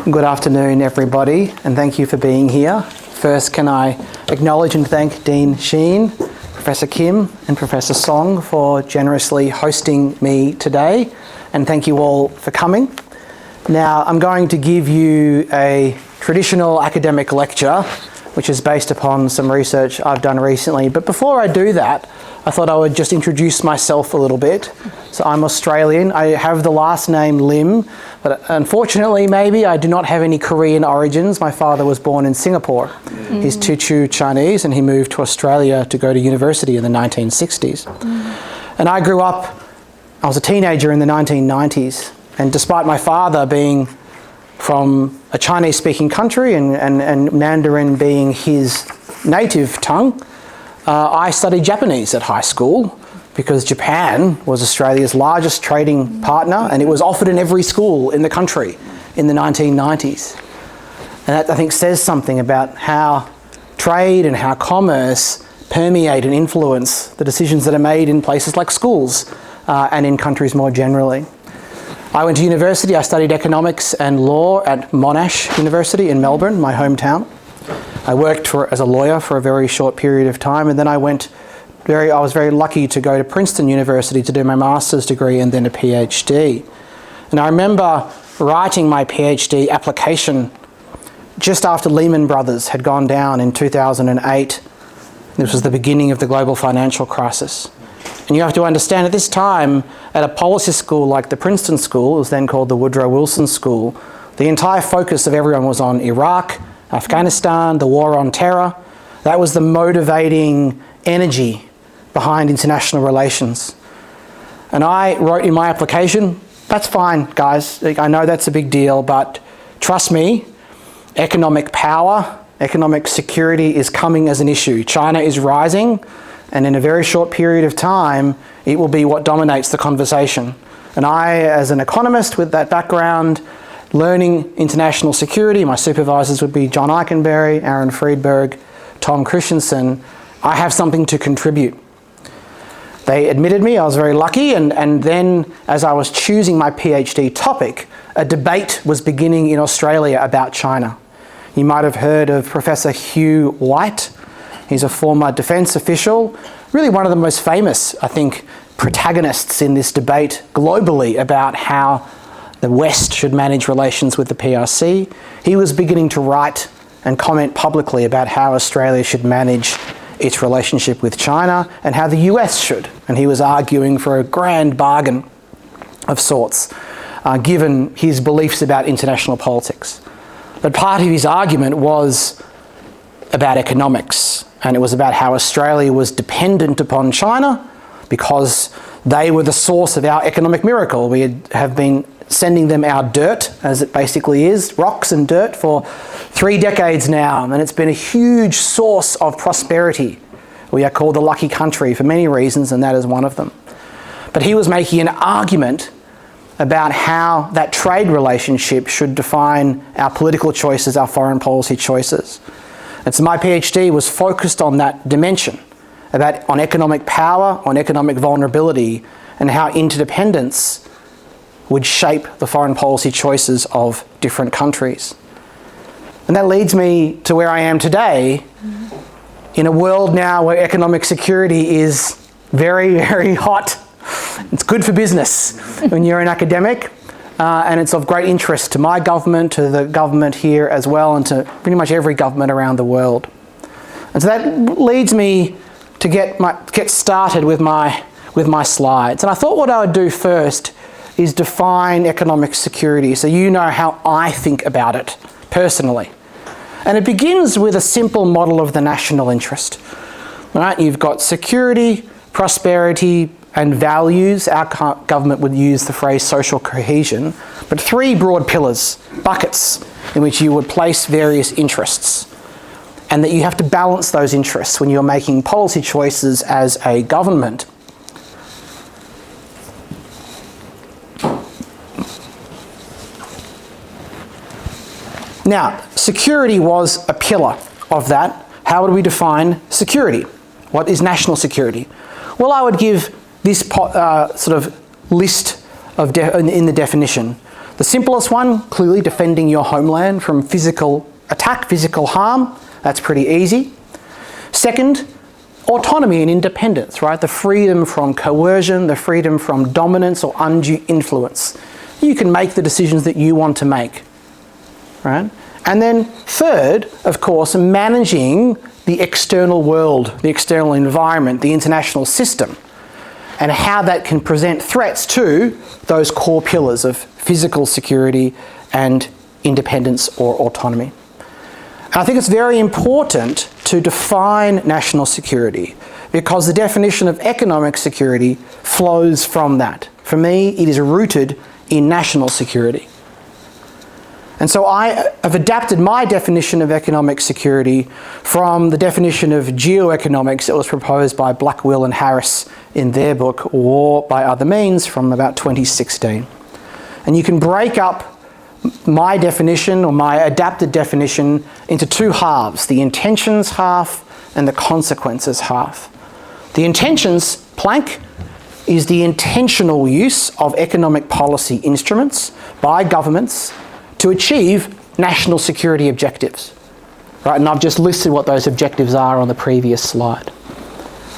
Good afternoon, everybody, and thank you for being here. First, can I acknowledge and thank Dean Sheen, Professor Kim, and Professor Song for generously hosting me today, and thank you all for coming. Now, I'm going to give you a traditional academic lecture, which is based upon some research I've done recently. But before I do that, I thought I would just introduce myself a little bit. So I'm Australian. I have the last name Lim, but unfortunately, maybe, I do not have any Korean origins. My father was born in Singapore. He's Teochew Chinese, and he moved to Australia to go to university in the 1960s. And I grew up, I was a teenager in the 1990s, and despite my father being from a Chinese-speaking country and Mandarin being his native tongue, I studied Japanese at high school because Japan was Australia's largest trading partner, and it was offered in every school in the country in the 1990s. And that, I think, says something about how trade and how commerce permeate and influence the decisions that are made in places like schools and in countries more generally. I went to university. I studied economics and law at Monash University in Melbourne, my hometown. I worked as a lawyer for a very short period of time, and then I was very lucky to go to Princeton University to do my master's degree and then a PhD. And I remember writing my PhD application just after Lehman Brothers had gone down in 2008. This was the beginning of the global financial crisis. And you have to understand, at this time, at a policy school like the Princeton School, it was then called the Woodrow Wilson School, the entire focus of everyone was on Iraq, Afghanistan, the war on terror. That was the motivating energy behind international relations. And I wrote in my application, that's fine, guys, I know that's a big deal, but trust me, economic power, economic security is coming as an issue. China is rising, and in a very short period of time, it will be what dominates the conversation. And I, as an economist with that background, learning international security, my supervisors would be John Eikenberry, Aaron Friedberg, Tom Christensen, I have something to contribute. They admitted me, I was very lucky, and then as I was choosing my PhD topic, a debate was beginning in Australia about China. You might have heard of Professor Hugh White. He's a former defence official, really one of the most famous, I think, protagonists in this debate globally about how the West should manage relations with the PRC. He was beginning to write and comment publicly about how Australia should manage its relationship with China and how the US should. And he was arguing for a grand bargain of sorts, given his beliefs about international politics. But part of his argument was about economics, and it was about how Australia was dependent upon China because they were the source of our economic miracle. We have been sending them our dirt, as it basically is, rocks and dirt, for 3 decades now, and it's been a huge source of prosperity. We are called the lucky country for many reasons, and that is one of them. But he was making an argument about how that trade relationship should define our political choices, our foreign policy choices. And so my PhD was focused on that dimension, on economic power, on economic vulnerability, and how interdependence would shape the foreign policy choices of different countries. And that leads me to where I am today, in a world now where economic security is very, very hot. It's good for business when you're an academic, and it's of great interest to my government, to the government here as well, and to pretty much every government around the world. And so that leads me to get started with my slides. And I thought what I would do first is define economic security so you know how I think about it personally. And it begins with a simple model of the national interest. Right? You've got security, prosperity, and values. Our government would use the phrase social cohesion, but 3 broad pillars, buckets, in which you would place various interests, and that you have to balance those interests when you're making policy choices as a government. Now, security was a pillar of that. How would we define security? What is national security? Well, I would give this sort of list in the definition. The simplest one, clearly defending your homeland from physical attack, physical harm. That's pretty easy. Second, autonomy and independence, right? The freedom from coercion, the freedom from dominance or undue influence. You can make the decisions that you want to make, right? And then third, of course, managing the external world, the external environment, the international system, and how that can present threats to those core pillars of physical security and independence or autonomy. And I think it's very important to define national security because the definition of economic security flows from that. For me, it is rooted in national security. And so I have adapted my definition of economic security from the definition of geoeconomics that was proposed by Blackwell and Harris in their book, War by Other Means, from about 2016. And you can break up my definition or my adapted definition into two halves, the intentions half and the consequences half. The intentions plank is the intentional use of economic policy instruments by governments to achieve national security objectives, right? And I've just listed what those objectives are on the previous slide.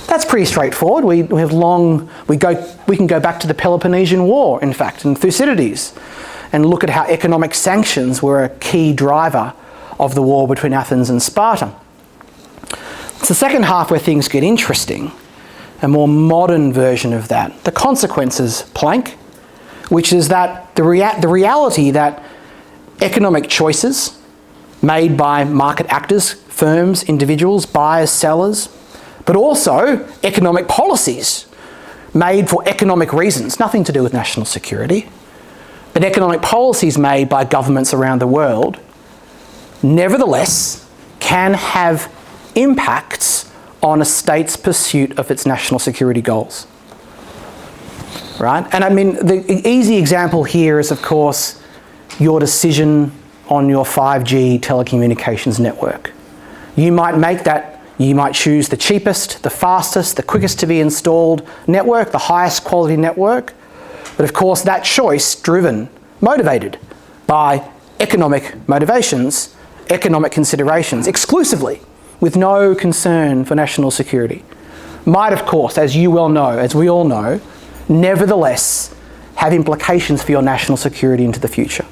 That's pretty straightforward. We can go back to the Peloponnesian War, in fact, and Thucydides, and look at how economic sanctions were a key driver of the war between Athens and Sparta. It's the second half where things get interesting, a more modern version of that, the consequences plank, which is that the reality that economic choices made by market actors, firms, individuals, buyers, sellers, but also economic policies made for economic reasons, nothing to do with national security, but economic policies made by governments around the world, nevertheless can have impacts on a state's pursuit of its national security goals. Right? And I mean, the easy example here is, of course, your decision on your 5G telecommunications network. You might make that, you might choose the cheapest, the fastest, the quickest to be installed network, the highest quality network. But of course, that choice motivated by economic motivations, economic considerations, exclusively, with no concern for national security, might, of course, as you well know, as we all know, nevertheless have implications for your national security into the future.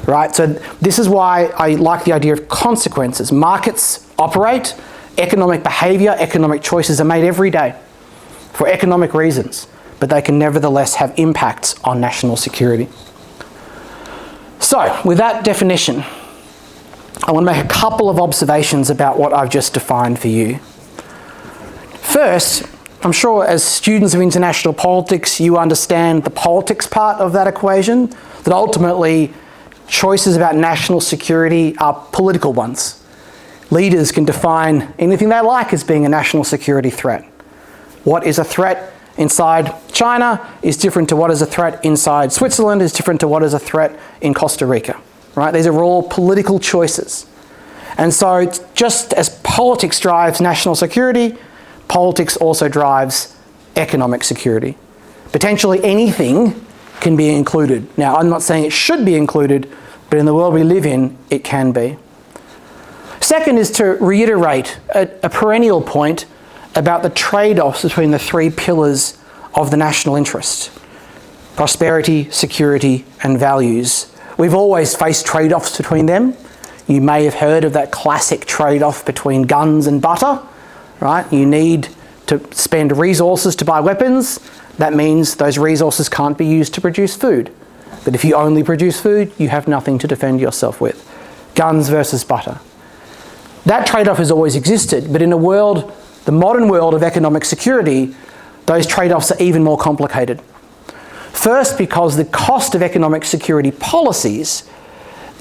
Right? So this is why I like the idea of consequences. Markets operate, economic behaviour, economic choices are made every day for economic reasons, but they can nevertheless have impacts on national security. So, with that definition, I want to make a couple of observations about what I've just defined for you. First, I'm sure as students of international politics, you understand the politics part of that equation, that ultimately choices about national security are political ones. Leaders can define anything they like as being a national security threat. What is a threat inside China is different to what is a threat inside Switzerland, is different to what is a threat in Costa Rica. Right? These are all political choices. And so just as politics drives national security, politics also drives economic security. Potentially anything can be included. Now, I'm not saying it should be included, but in the world we live in, it can be. Second is to reiterate a perennial point about the trade-offs between the three pillars of the national interest: prosperity, security, and values. We've always faced trade-offs between them. You may have heard of that classic trade-off between guns and butter, right? You need to spend resources to buy weapons. That means those resources can't be used to produce food. But if you only produce food, you have nothing to defend yourself with. Guns versus butter. That trade-off has always existed, but in a world, the modern world of economic security, those trade-offs are even more complicated. First, because the cost of economic security policies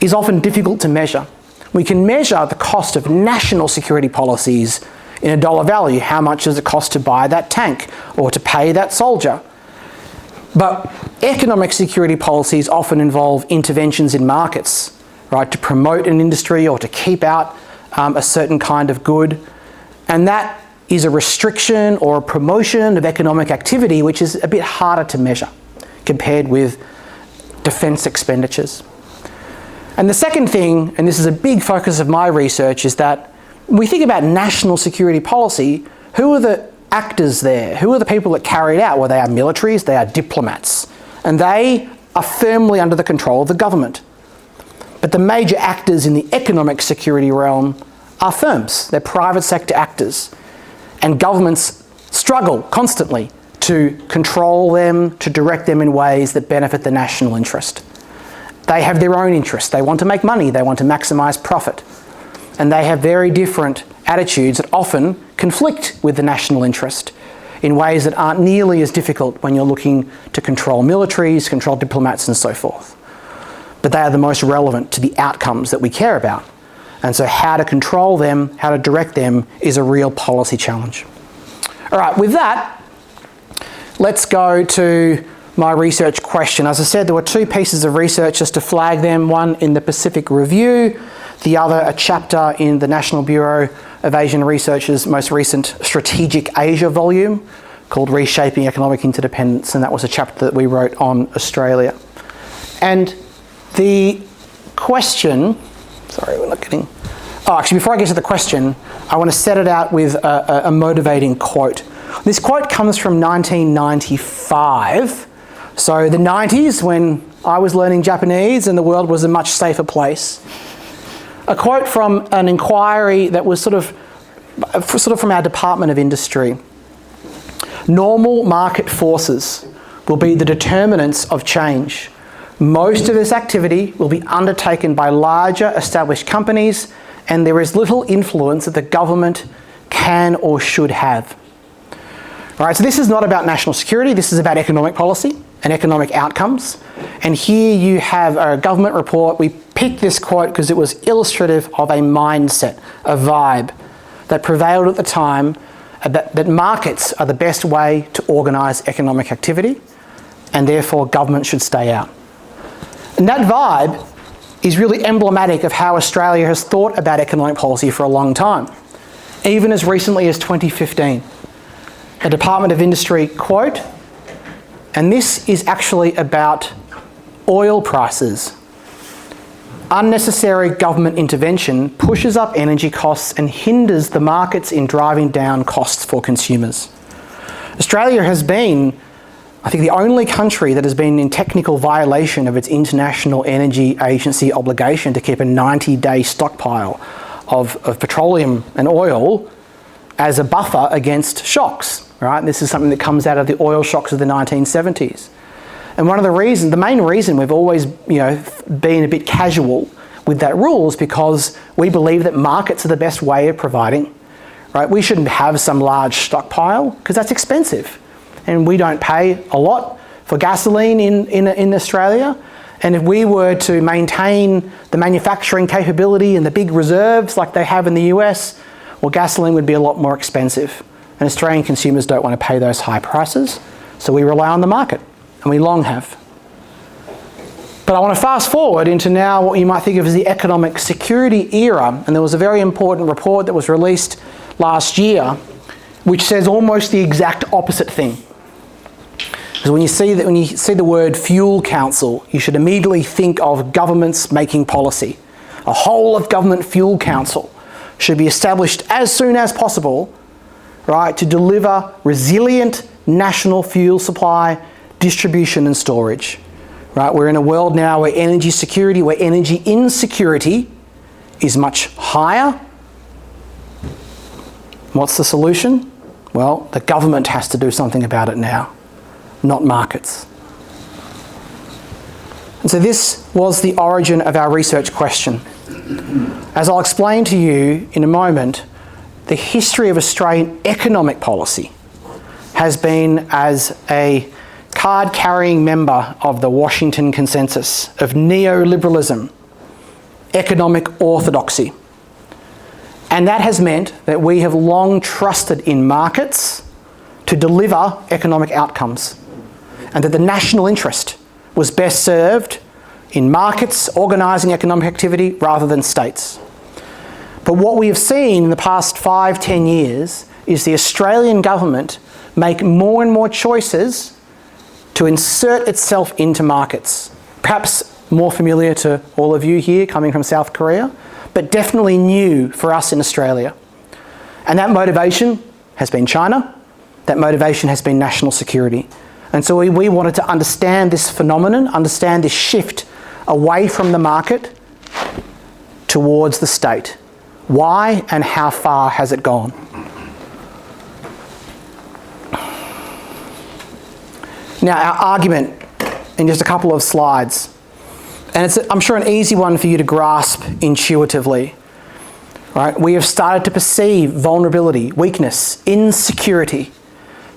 is often difficult to measure. We can measure the cost of national security policies in a dollar value. How much does it cost to buy that tank or to pay that soldier? But economic security policies often involve interventions in markets, right, to promote an industry or to keep out a certain kind of good. And that is a restriction or a promotion of economic activity which is a bit harder to measure compared with defence expenditures. And the second thing, and this is a big focus of my research, is that when we think about national security policy, who are the actors there? Who are the people that carry it out? Well, they are militaries, they are diplomats, and they are firmly under the control of the government. But the major actors in the economic security realm are firms. They're private sector actors. And governments struggle constantly to control them, to direct them in ways that benefit the national interest. They have their own interests. They want to make money. They want to maximise profit. And they have very different attitudes that often conflict with the national interest in ways that aren't nearly as difficult when you're looking to control militaries, control diplomats and so forth. But they are the most relevant to the outcomes that we care about. And so how to control them, how to direct them is a real policy challenge. All right, with that, let's go to my research question. As I said, there were two pieces of research just to flag them, one in the Pacific Review, the other a chapter in the National Bureau of Asian Research's most recent Strategic Asia volume called Reshaping Economic Interdependence, and that was a chapter that we wrote on Australia. And the question, sorry, we're not getting... Oh, actually, before I get to the question, I want to set it out with a motivating quote. This quote comes from 1995. So the 90s, when I was learning Japanese and the world was a much safer place. A quote from an inquiry that was sort of from our Department of Industry. Normal market forces will be the determinants of change. Most of this activity will be undertaken by larger established companies, and there is little influence that the government can or should have. All right, so this is not about national security, this is about economic policy and economic outcomes. And here you have a government report. We picked this quote because it was illustrative of a mindset, a vibe that prevailed at the time, that markets are the best way to organise economic activity, and therefore government should stay out. And that vibe is really emblematic of how Australia has thought about economic policy for a long time, even as recently as 2015. A Department of Industry quote, and this is actually about oil prices. Unnecessary government intervention pushes up energy costs and hinders the markets in driving down costs for consumers. Australia has been, I think, the only country that has been in technical violation of its International Energy Agency obligation to keep a 90-day stockpile of petroleum and oil as a buffer against shocks, right? This is something that comes out of the oil shocks of the 1970s. And one of the reasons, the main reason we've always, been a bit casual with that rule is because we believe that markets are the best way of providing, right? We shouldn't have some large stockpile because that's expensive. And we don't pay a lot for gasoline in Australia. And if we were to maintain the manufacturing capability and the big reserves like they have in the US, well, gasoline would be a lot more expensive. And Australian consumers don't want to pay those high prices. So we rely on the market, and we long have. But I want to fast forward into now what you might think of as the economic security era. And there was a very important report that was released last year, which says almost the exact opposite thing. Because when you see the word Fuel Council, you should immediately think of governments making policy. A whole of government Fuel Council should be established as soon as possible, right, to deliver resilient national fuel supply, distribution and storage. Right, we're in a world now where energy security, where energy insecurity is much higher. What's the solution? Well, the government has to do something about it now, not markets. And so this was the origin of our research question. As I'll explain to you in a moment, the history of Australian economic policy has been as a card-carrying member of the Washington Consensus of neoliberalism, economic orthodoxy. And that has meant that we have long trusted in markets to deliver economic outcomes, and that the national interest was best served in markets organising economic activity rather than states. But what we have seen in the past 5-10 years is the Australian government make more and more choices to insert itself into markets. perhaps more familiar to all of you here coming from South Korea, but definitely new for us in Australia. And that motivation has been China. That motivation has been national security. And so we wanted to understand this phenomenon, understand this shift away from the market towards the state. Why and how far has it gone? Now, our argument in just a couple of slides, and it's, I'm sure, an easy one for you to grasp intuitively. Right? We have started to perceive vulnerability, weakness, insecurity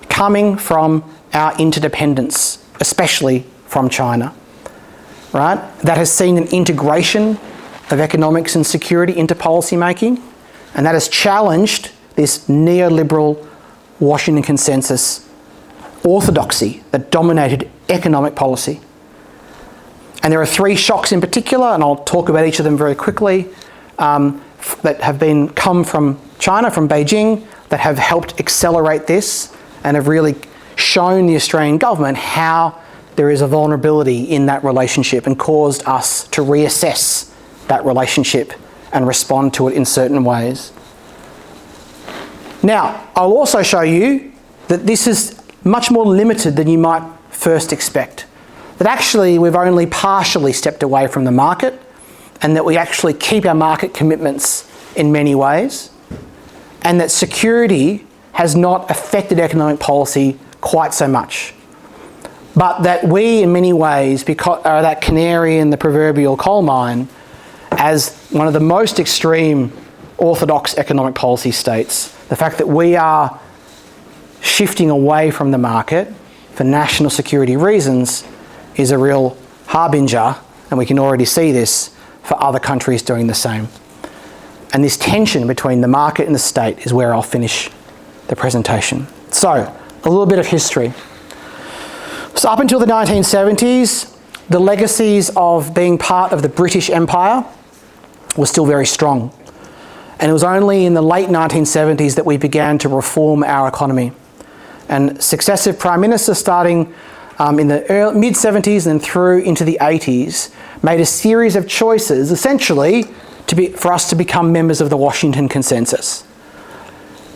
coming from our interdependence, especially from China. Right? That has seen an integration of economics and security into policy making, and that has challenged this neoliberal Washington consensus orthodoxy that dominated economic policy. And there are three shocks in particular, and I'll talk about each of them very quickly, that have come from China, from Beijing, that have helped accelerate this and have really shown the Australian government how there is a vulnerability in that relationship and caused us to reassess that relationship and respond to it in certain ways. Now, I'll also show you that this is much more limited than you might first expect. That actually we've only partially stepped away from the market, and that we actually keep our market commitments in many ways, and that security has not affected economic policy quite so much. But that we, in many ways, are that canary in the proverbial coal mine as one of the most extreme orthodox economic policy states. The fact that we are shifting away from the market for national security reasons is a real harbinger, and we can already see this for other countries doing the same. And this tension between the market and the state is where I'll finish the presentation. So, a little bit of history. So up until the 1970s, the legacies of being part of the British Empire were still very strong. And it was only in the late 1970s that we began to reform our economy. And successive prime ministers, starting in the mid-70s and through into the 80s, made a series of choices, essentially, for us to become members of the Washington Consensus.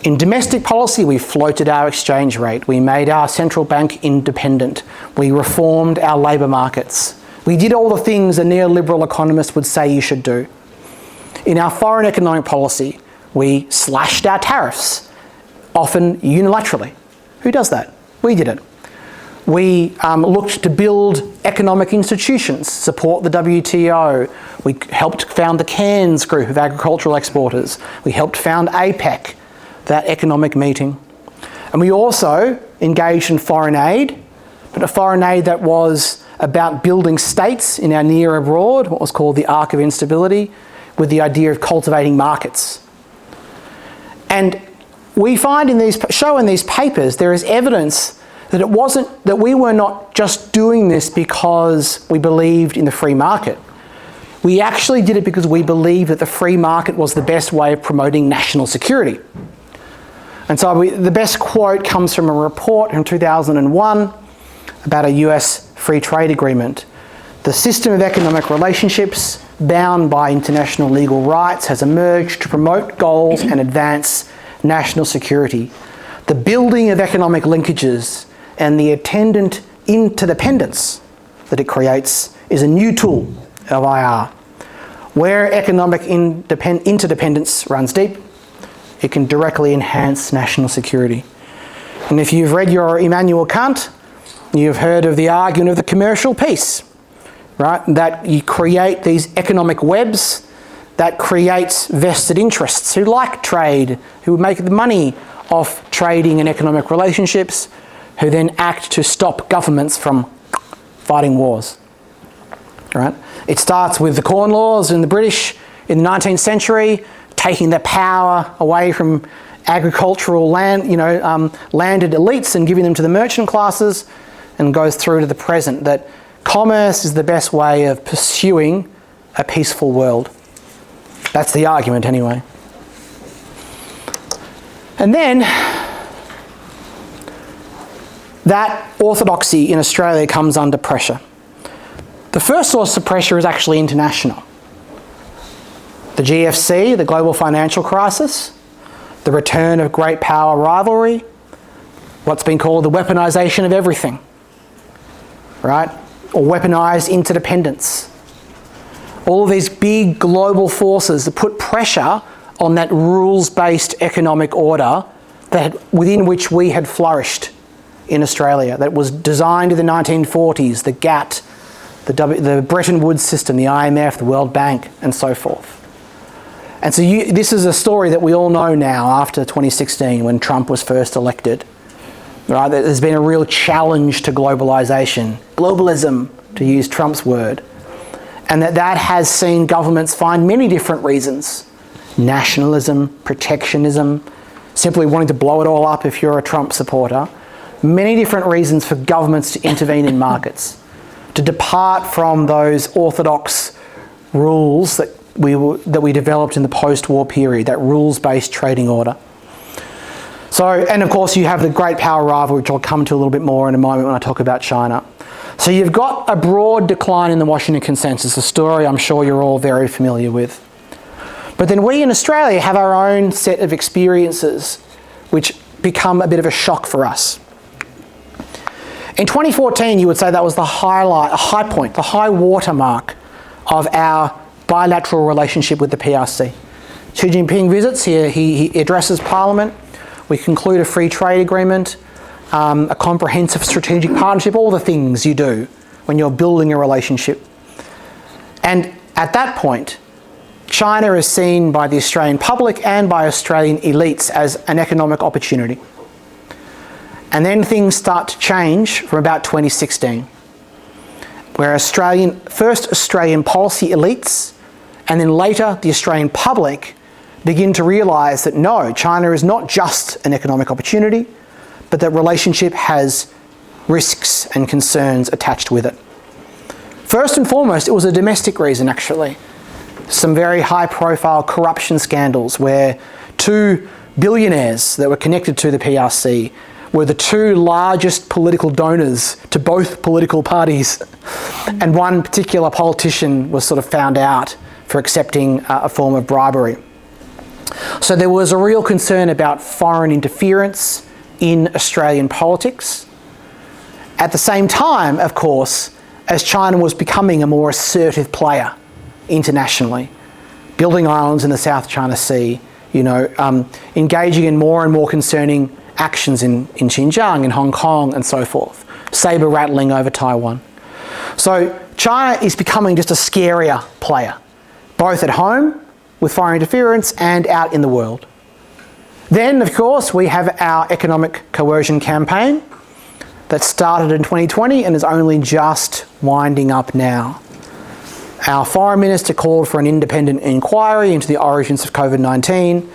In domestic policy, we floated our exchange rate. We made our central bank independent. We reformed our labour markets. We did all the things a neoliberal economist would say you should do. In our foreign economic policy, we slashed our tariffs, often unilaterally. Who does that? We did it. We looked to build economic institutions, support the WTO. We helped found the Cairns group of agricultural exporters. We helped found APEC, that economic meeting. And we also engaged in foreign aid, but a foreign aid that was about building states in our near abroad, what was called the Arc of Instability, with the idea of cultivating markets. And we find in these papers, there is evidence that it wasn't, that we were not just doing this because we believed in the free market. We actually did it because we believed that the free market was the best way of promoting national security. And so the best quote comes from a report from 2001 about a US free trade agreement. The system of economic relationships bound by international legal rights has emerged to promote goals and advance national security. The building of economic linkages and the attendant interdependence that it creates is a new tool of IR. Where economic interdependence runs deep, it can directly enhance national security. And if you've read your Immanuel Kant, you've heard of the argument of the commercial peace, right? That you create these economic webs that creates vested interests who like trade, who make the money off trading and economic relationships, who then act to stop governments from fighting wars, right? It starts with the Corn Laws in the British in the 19th century, taking the power away from agricultural landed elites and giving them to the merchant classes, and goes through to the present, that commerce is the best way of pursuing a peaceful world. That's the argument anyway. And then that orthodoxy in Australia comes under pressure. The first source of pressure is actually international. The GFC, the global financial crisis, the return of great power rivalry, what's been called the weaponization of everything, right? Or weaponized interdependence. All of these big global forces that put pressure on that rules-based economic order within which we had flourished in Australia, that was designed in the 1940s, the GATT, the Bretton Woods system, the IMF, the World Bank, and so forth. And so this is a story that we all know now after 2016 when Trump was first elected. Right? There's been a real challenge to globalisation, globalism, to use Trump's word, and that has seen governments find many different reasons. Nationalism, protectionism, simply wanting to blow it all up if you're a Trump supporter. Many different reasons for governments to intervene in markets, to depart from those orthodox rules that we developed in the post-war period, that rules-based trading order. So, and of course you have the great power rivalry, which I'll come to a little bit more in a moment when I talk about China. So you've got a broad decline in the Washington Consensus, a story I'm sure you're all very familiar with. But then we in Australia have our own set of experiences which become a bit of a shock for us. In 2014, you would say that was the high point, the high watermark of our bilateral relationship with the PRC. Xi Jinping visits here, he addresses Parliament, we conclude a free trade agreement, a comprehensive strategic partnership, all the things you do when you're building a relationship. And at that point, China is seen by the Australian public and by Australian elites as an economic opportunity. And then things start to change from about 2016, where first Australian policy elites and then later the Australian public begin to realise that no, China is not just an economic opportunity, but that relationship has risks and concerns attached with it. First and foremost, it was a domestic reason actually. Some very high-profile corruption scandals where two billionaires that were connected to the PRC were the two largest political donors to both political parties. And one particular politician was sort of found out for accepting a form of bribery. So there was a real concern about foreign interference in Australian politics. At the same time, of course, as China was becoming a more assertive player internationally, building islands in the South China Sea, engaging in more and more concerning actions in Xinjiang, in Hong Kong and so forth, saber rattling over Taiwan. So China is becoming just a scarier player, both at home with foreign interference and out in the world. Then, of course, we have our economic coercion campaign that started in 2020 and is only just winding up now. Our Foreign Minister called for an independent inquiry into the origins of COVID-19,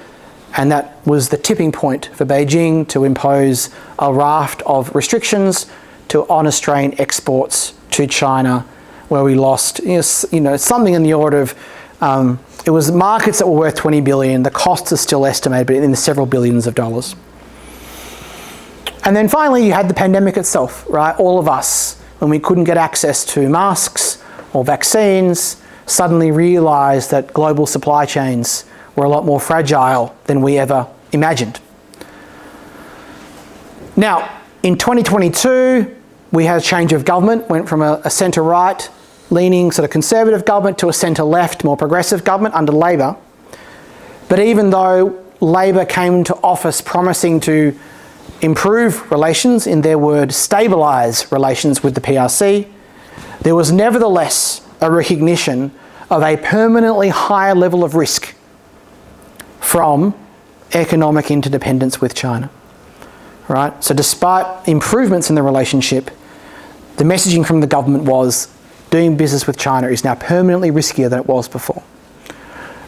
and that was the tipping point for Beijing to impose a raft of restrictions on Australian exports to China, where we lost something in the order of, it was markets that were worth 20 billion, the costs are still estimated, but in the several billions of dollars. And then finally you had the pandemic itself, right? All of us, when we couldn't get access to masks or vaccines, suddenly realised that global supply chains were a lot more fragile than we ever imagined. Now, in 2022, we had a change of government, went from a centre-right leaning sort of conservative government to a centre-left, more progressive government under Labor. But even though Labor came into office promising to improve relations, in their word, stabilise relations with the PRC, there was nevertheless a recognition of a permanently higher level of risk from economic interdependence with China. Right? So despite improvements in the relationship, the messaging from the government was doing business with China is now permanently riskier than it was before.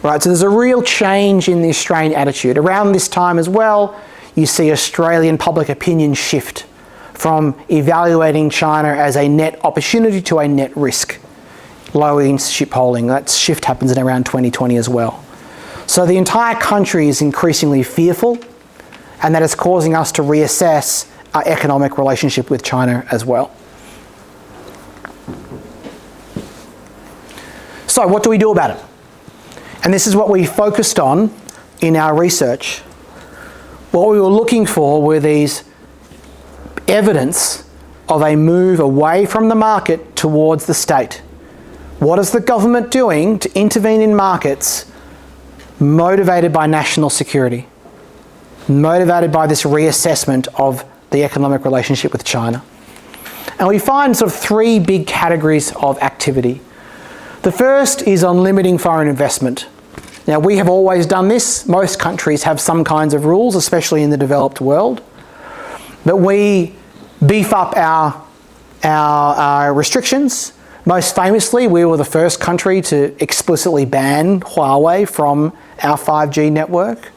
Right? So there's a real change in the Australian attitude. Around this time as well, you see Australian public opinion shift from evaluating China as a net opportunity to a net risk. Low institute polling, that shift happens in around 2020 as well. So the entire country is increasingly fearful, and that is causing us to reassess our economic relationship with China as well. So what do we do about it? And this is what we focused on in our research. What we were looking for were these evidence of a move away from the market towards the state. What is the government doing to intervene in markets motivated by national security, motivated by this reassessment of the economic relationship with China? And we find sort of three big categories of activity. The first is on limiting foreign investment. Now, we have always done this. Most countries have some kinds of rules, especially in the developed world. But we beef up our restrictions. Most famously, we were the first country to explicitly ban Huawei from our 5G network.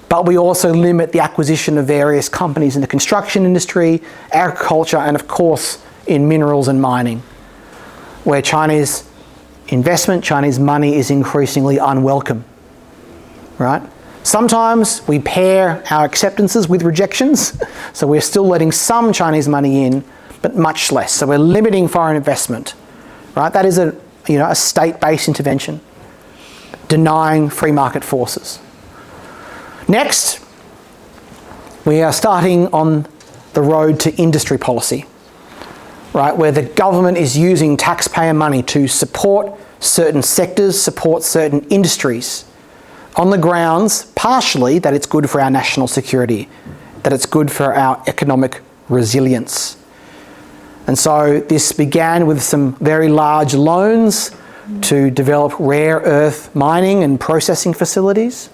But we also limit the acquisition of various companies in the construction industry, agriculture, and of course, in minerals and mining, where Chinese investment, Chinese money is increasingly unwelcome, right? Sometimes we pair our acceptances with rejections, so we're still letting some Chinese money in, but much less. So we're limiting foreign investment, right? That is a state-based intervention, denying free market forces. Next, we are starting on the road to industry policy, right, where the government is using taxpayer money to support certain sectors, support certain industries, on the grounds, partially, that it's good for our national security, that it's good for our economic resilience. And so this began with some very large loans to develop rare earth mining and processing facilities.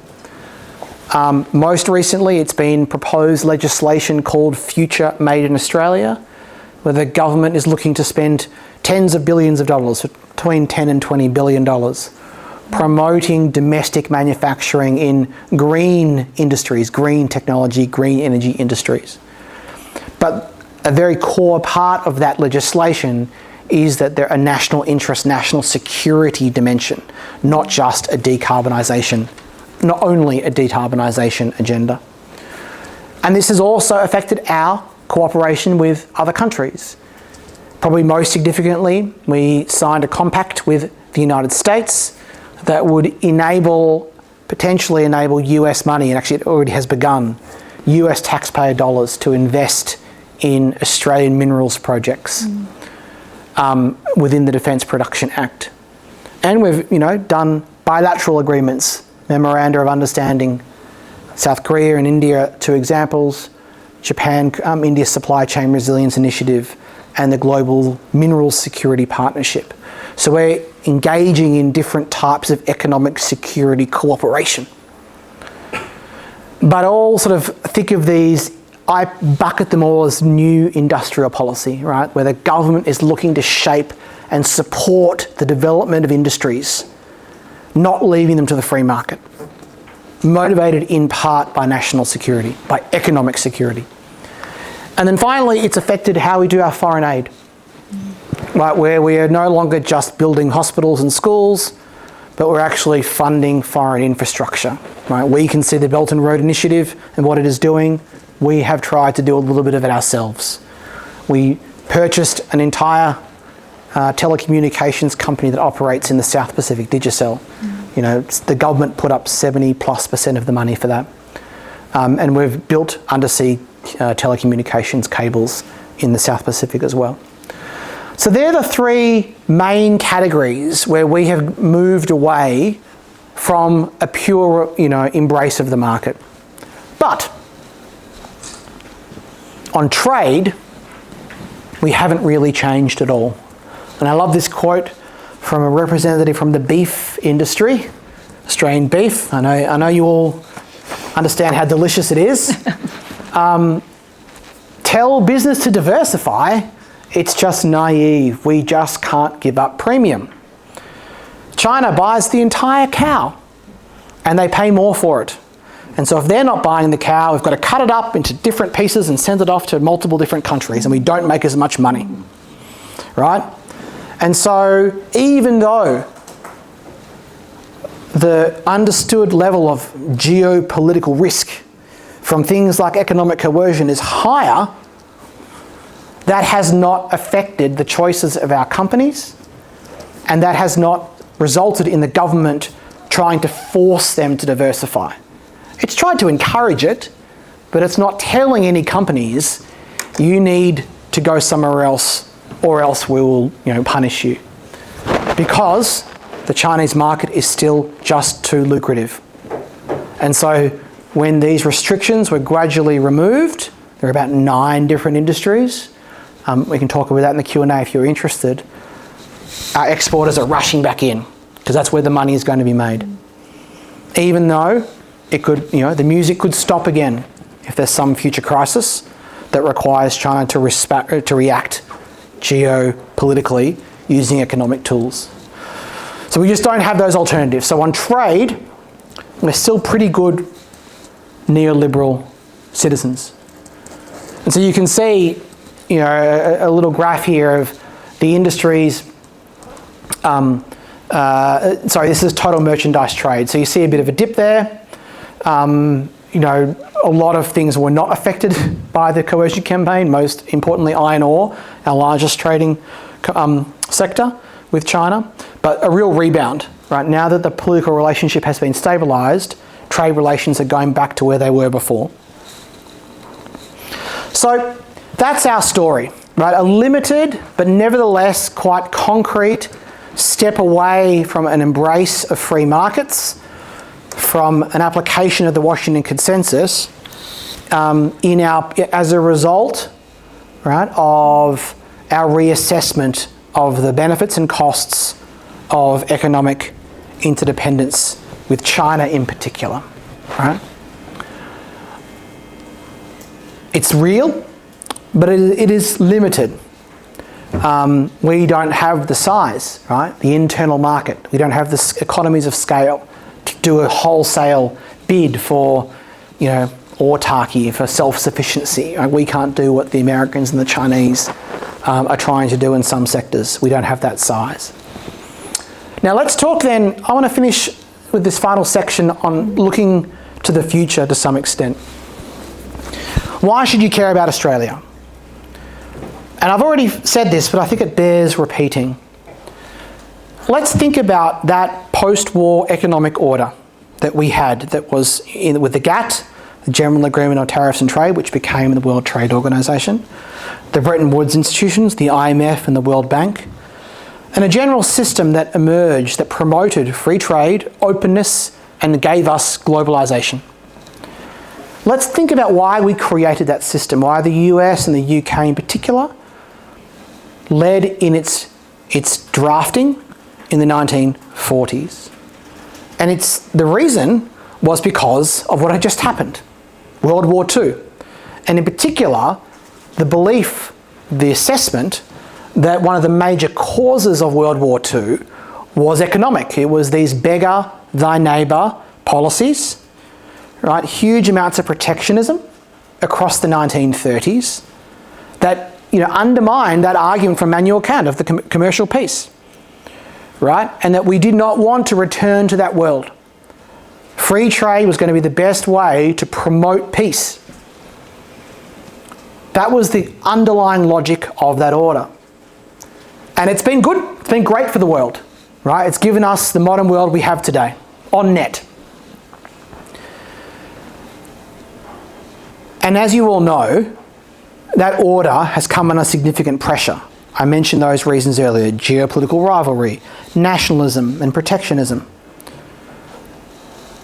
Most recently, it's been proposed legislation called Future Made in Australia, where the government is looking to spend tens of billions of dollars, between 10 and $20 billion, promoting domestic manufacturing in green industries, green technology, green energy industries. But a very core part of that legislation is that there are a national interest, national security dimension, not just a decarbonisation, not only a decarbonisation agenda. And this has also affected our cooperation with other countries. Probably most significantly, we signed a compact with the United States that would potentially enable US money, and actually it already has begun, US taxpayer dollars to invest in Australian minerals projects within the Defence Production Act. And we've done bilateral agreements, memoranda of understanding, South Korea and India, 2 examples, Japan, India's Supply Chain Resilience Initiative, and the Global Minerals Security Partnership. So we're engaging in different types of economic security cooperation. But all sort of think of these, I bucket them all as new industrial policy, right? Where the government is looking to shape and support the development of industries, not leaving them to the free market, motivated in part by national security, by economic security. And then finally, it's affected how we do our foreign aid, right, where we are no longer just building hospitals and schools, but we're actually funding foreign infrastructure, right? We can see the Belt and Road Initiative and what it is doing. We have tried to do a little bit of it ourselves. We purchased an entire telecommunications company that operates in the South Pacific, Digicel. The government put up 70+% of the money for that. And we've built undersea telecommunications cables in the South Pacific as well. So they're the 3 main categories where we have moved away from a pure, embrace of the market. But on trade, we haven't really changed at all. And I love this quote from a representative from the beef industry, Australian beef. I know you all understand how delicious it is. Tell business to diversify, it's just naive. We just can't give up premium. China buys the entire cow and they pay more for it. And so if they're not buying the cow, we've got to cut it up into different pieces and send it off to multiple different countries, and we don't make as much money, right? And so even though the understood level of geopolitical risk from things like economic coercion is higher, that has not affected the choices of our companies, and that has not resulted in the government trying to force them to diversify. It's tried to encourage it, but it's not telling any companies, you need to go somewhere else or else we will, punish you. Because the Chinese market is still just too lucrative. And so when these restrictions were gradually removed, there are about 9 different industries. We can talk about that in the Q&A if you're interested. Our exporters are rushing back in because that's where the money is going to be made. Even though it could, the music could stop again if there's some future crisis that requires China to react geopolitically using economic tools. So we just don't have those alternatives. So on trade, we're still pretty good neoliberal citizens. And so you can see, a little graph here of the industries. This is total merchandise trade. So you see a bit of a dip there. A lot of things were not affected by the coercion campaign, most importantly iron ore, our largest trading sector with China, but a real rebound. Right now that the political relationship has been stabilised, trade relations are going back to where they were before. So that's our story, right? A limited, but nevertheless quite concrete step away from an embrace of free markets, from an application of the Washington Consensus as a result, right, of our reassessment of the benefits and costs of economic interdependence with China in particular, right? It's real, but it is limited. We don't have the size, right? The internal market. We don't have the economies of scale to do a wholesale bid for, autarky, for self-sufficiency. Right? We can't do what the Americans and the Chinese are trying to do in some sectors. We don't have that size. Now let's talk then, I want to finish with this final section on looking to the future to some extent. Why should you care about Australia? And I've already said this, but I think it bears repeating. Let's think about that post-war economic order that we had that was with the GATT, the General Agreement on Tariffs and Trade, which became the World Trade Organization, the Bretton Woods institutions, the IMF and the World Bank, and a general system that emerged that promoted free trade, openness, and gave us globalization. Let's think about why we created that system, why the US and the UK in particular led in its drafting in the 1940s. And the reason was because of what had just happened, World War II. And in particular, the belief, the assessment that one of the major causes of World War II was economic. It was these beggar thy neighbour policies, right? Huge amounts of protectionism across the 1930s that undermined that argument from Immanuel Kant of the commercial peace, right? And that we did not want to return to that world. Free trade was going to be the best way to promote peace. That was the underlying logic of that order. And it's been good, it's been great for the world, right? It's given us the modern world we have today, on net. And as you all know, that order has come under significant pressure. I mentioned those reasons earlier: geopolitical rivalry, nationalism, and protectionism.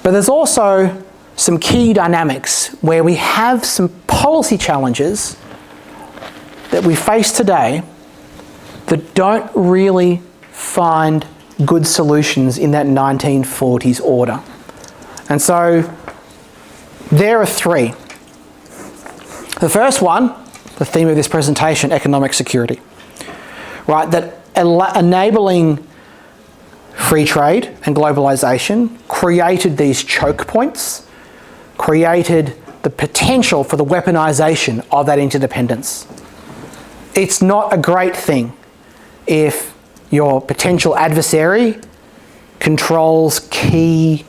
But there's also some key dynamics where we have some policy challenges that we face today that don't really find good solutions in that 1940s order. And so there are 3. The first one, the theme of this presentation, economic security, right? That enabling free trade and globalization created these choke points, created the potential for the weaponization of that interdependence. It's not a great thing if your potential adversary controls key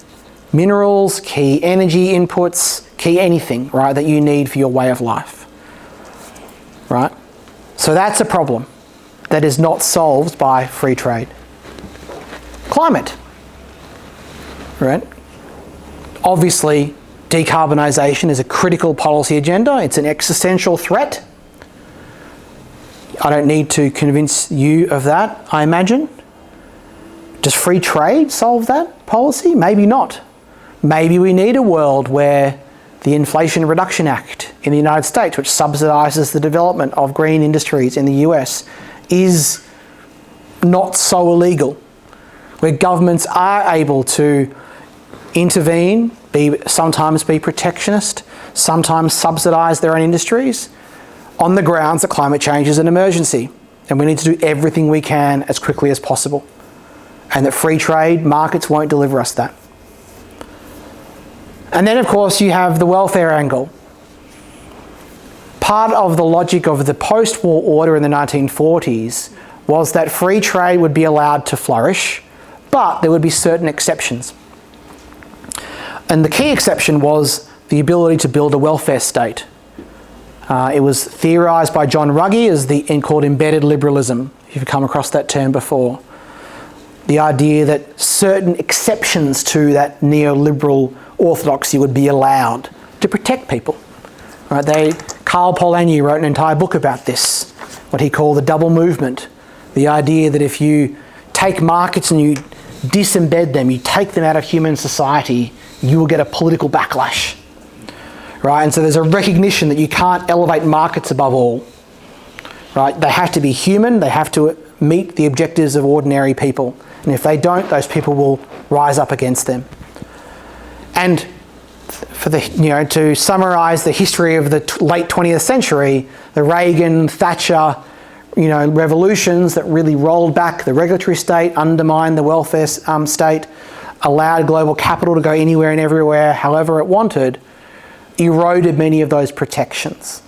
minerals, key energy inputs, key anything, right, that you need for your way of life, right? So that's a problem that is not solved by free trade. climate, right? Obviously, decarbonisation is a critical policy agenda. It's an existential threat. I don't need to convince you of that, I imagine. Does free trade solve that policy? Maybe not. Maybe we need a world where the Inflation Reduction Act in the United States, which subsidises the development of green industries in the US, is not so illegal, where governments are able to intervene, sometimes be protectionist, sometimes subsidise their own industries on the grounds that climate change is an emergency and we need to do everything we can as quickly as possible, and that free trade markets won't deliver us that. And then, of course, you have the welfare angle. Part of the logic of the post-war order in the 1940s was that free trade would be allowed to flourish, but there would be certain exceptions. And the key exception was the ability to build a welfare state. It was theorised by John Ruggie as called embedded liberalism, if you've come across that term before. The idea that certain exceptions to that neoliberal orthodoxy would be allowed to protect people. Right? Karl Polanyi wrote an entire book about this, what he called the double movement. The idea that if you take markets and you disembed them, you take them out of human society, you will get a political backlash. Right? And so there's a recognition that you can't elevate markets above all. Right? They have to be human, they have to meet the objectives of ordinary people. And if they don't, those people will rise up against them. And to summarise the history of the late 20th century, the Reagan, Thatcher, revolutions that really rolled back the regulatory state, undermined the welfare state, allowed global capital to go anywhere and everywhere, however it wanted, eroded many of those protections.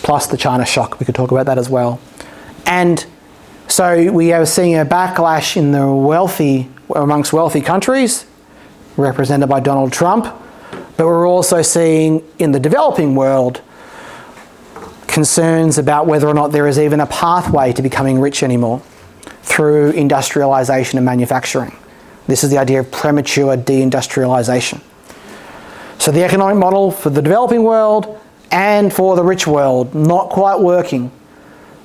Plus the China shock, we could talk about that as well. And so we are seeing a backlash in amongst wealthy countries, represented by Donald Trump, but we're also seeing in the developing world concerns about whether or not there is even a pathway to becoming rich anymore through industrialisation and manufacturing. This is the idea of premature deindustrialisation. So the economic model for the developing world and for the rich world, not quite working.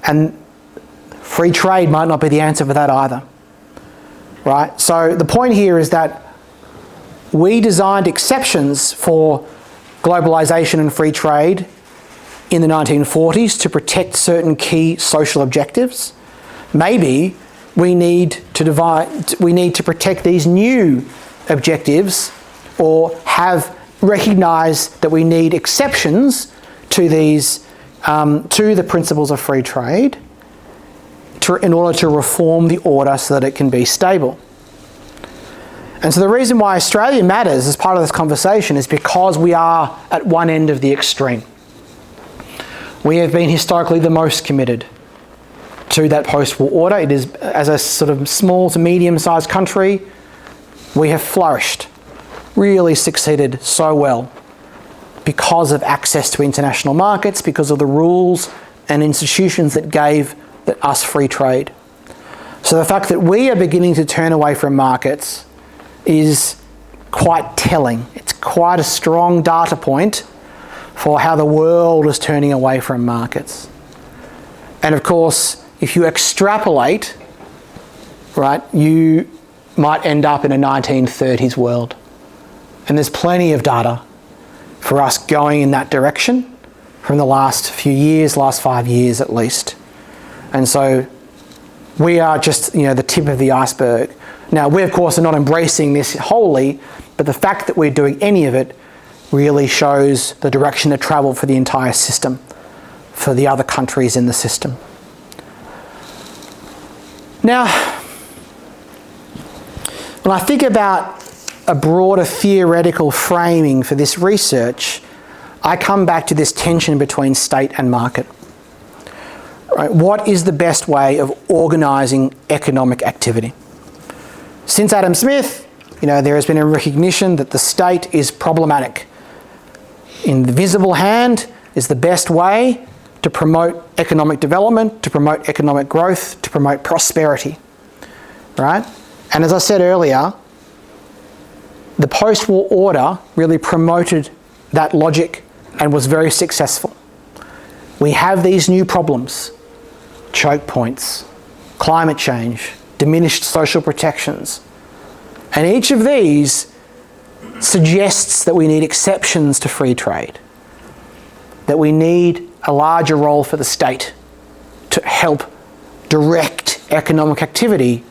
And free trade might not be the answer for that either. Right? So the point here is that we designed exceptions for globalisation and free trade in the 1940s to protect certain key social objectives. Maybe we need to protect these new objectives, or recognise that we need exceptions to these to the principles of free trade in order to reform the order so that it can be stable. And so the reason why Australia matters as part of this conversation is because we are at one end of the extreme. We have been historically the most committed to that post-war order. It is, as a sort of small to medium-sized country, we have flourished, really succeeded so well because of access to international markets, because of the rules and institutions that gave us free trade. So the fact that we are beginning to turn away from markets is quite telling. It's quite a strong data point for how the world is turning away from markets. And of course, if you extrapolate, right, you might end up in a 1930s world. And there's plenty of data for us going in that direction from the last few years, last 5 years at least. And so we are just, the tip of the iceberg. Now, we, of course, are not embracing this wholly, but the fact that we're doing any of it really shows the direction to travel for the entire system, for the other countries in the system. Now, when I think about a broader theoretical framing for this research, I come back to this tension between state and market. Right? What is the best way of organising economic activity? Since Adam Smith, there has been a recognition that the state is problematic. Invisible hand is the best way to promote economic development, to promote economic growth, to promote prosperity, right? And as I said earlier, the post-war order really promoted that logic and was very successful. We have these new problems, choke points, climate change, diminished social protections. And each of these suggests that we need exceptions to free trade, that we need a larger role for the state to help direct economic activity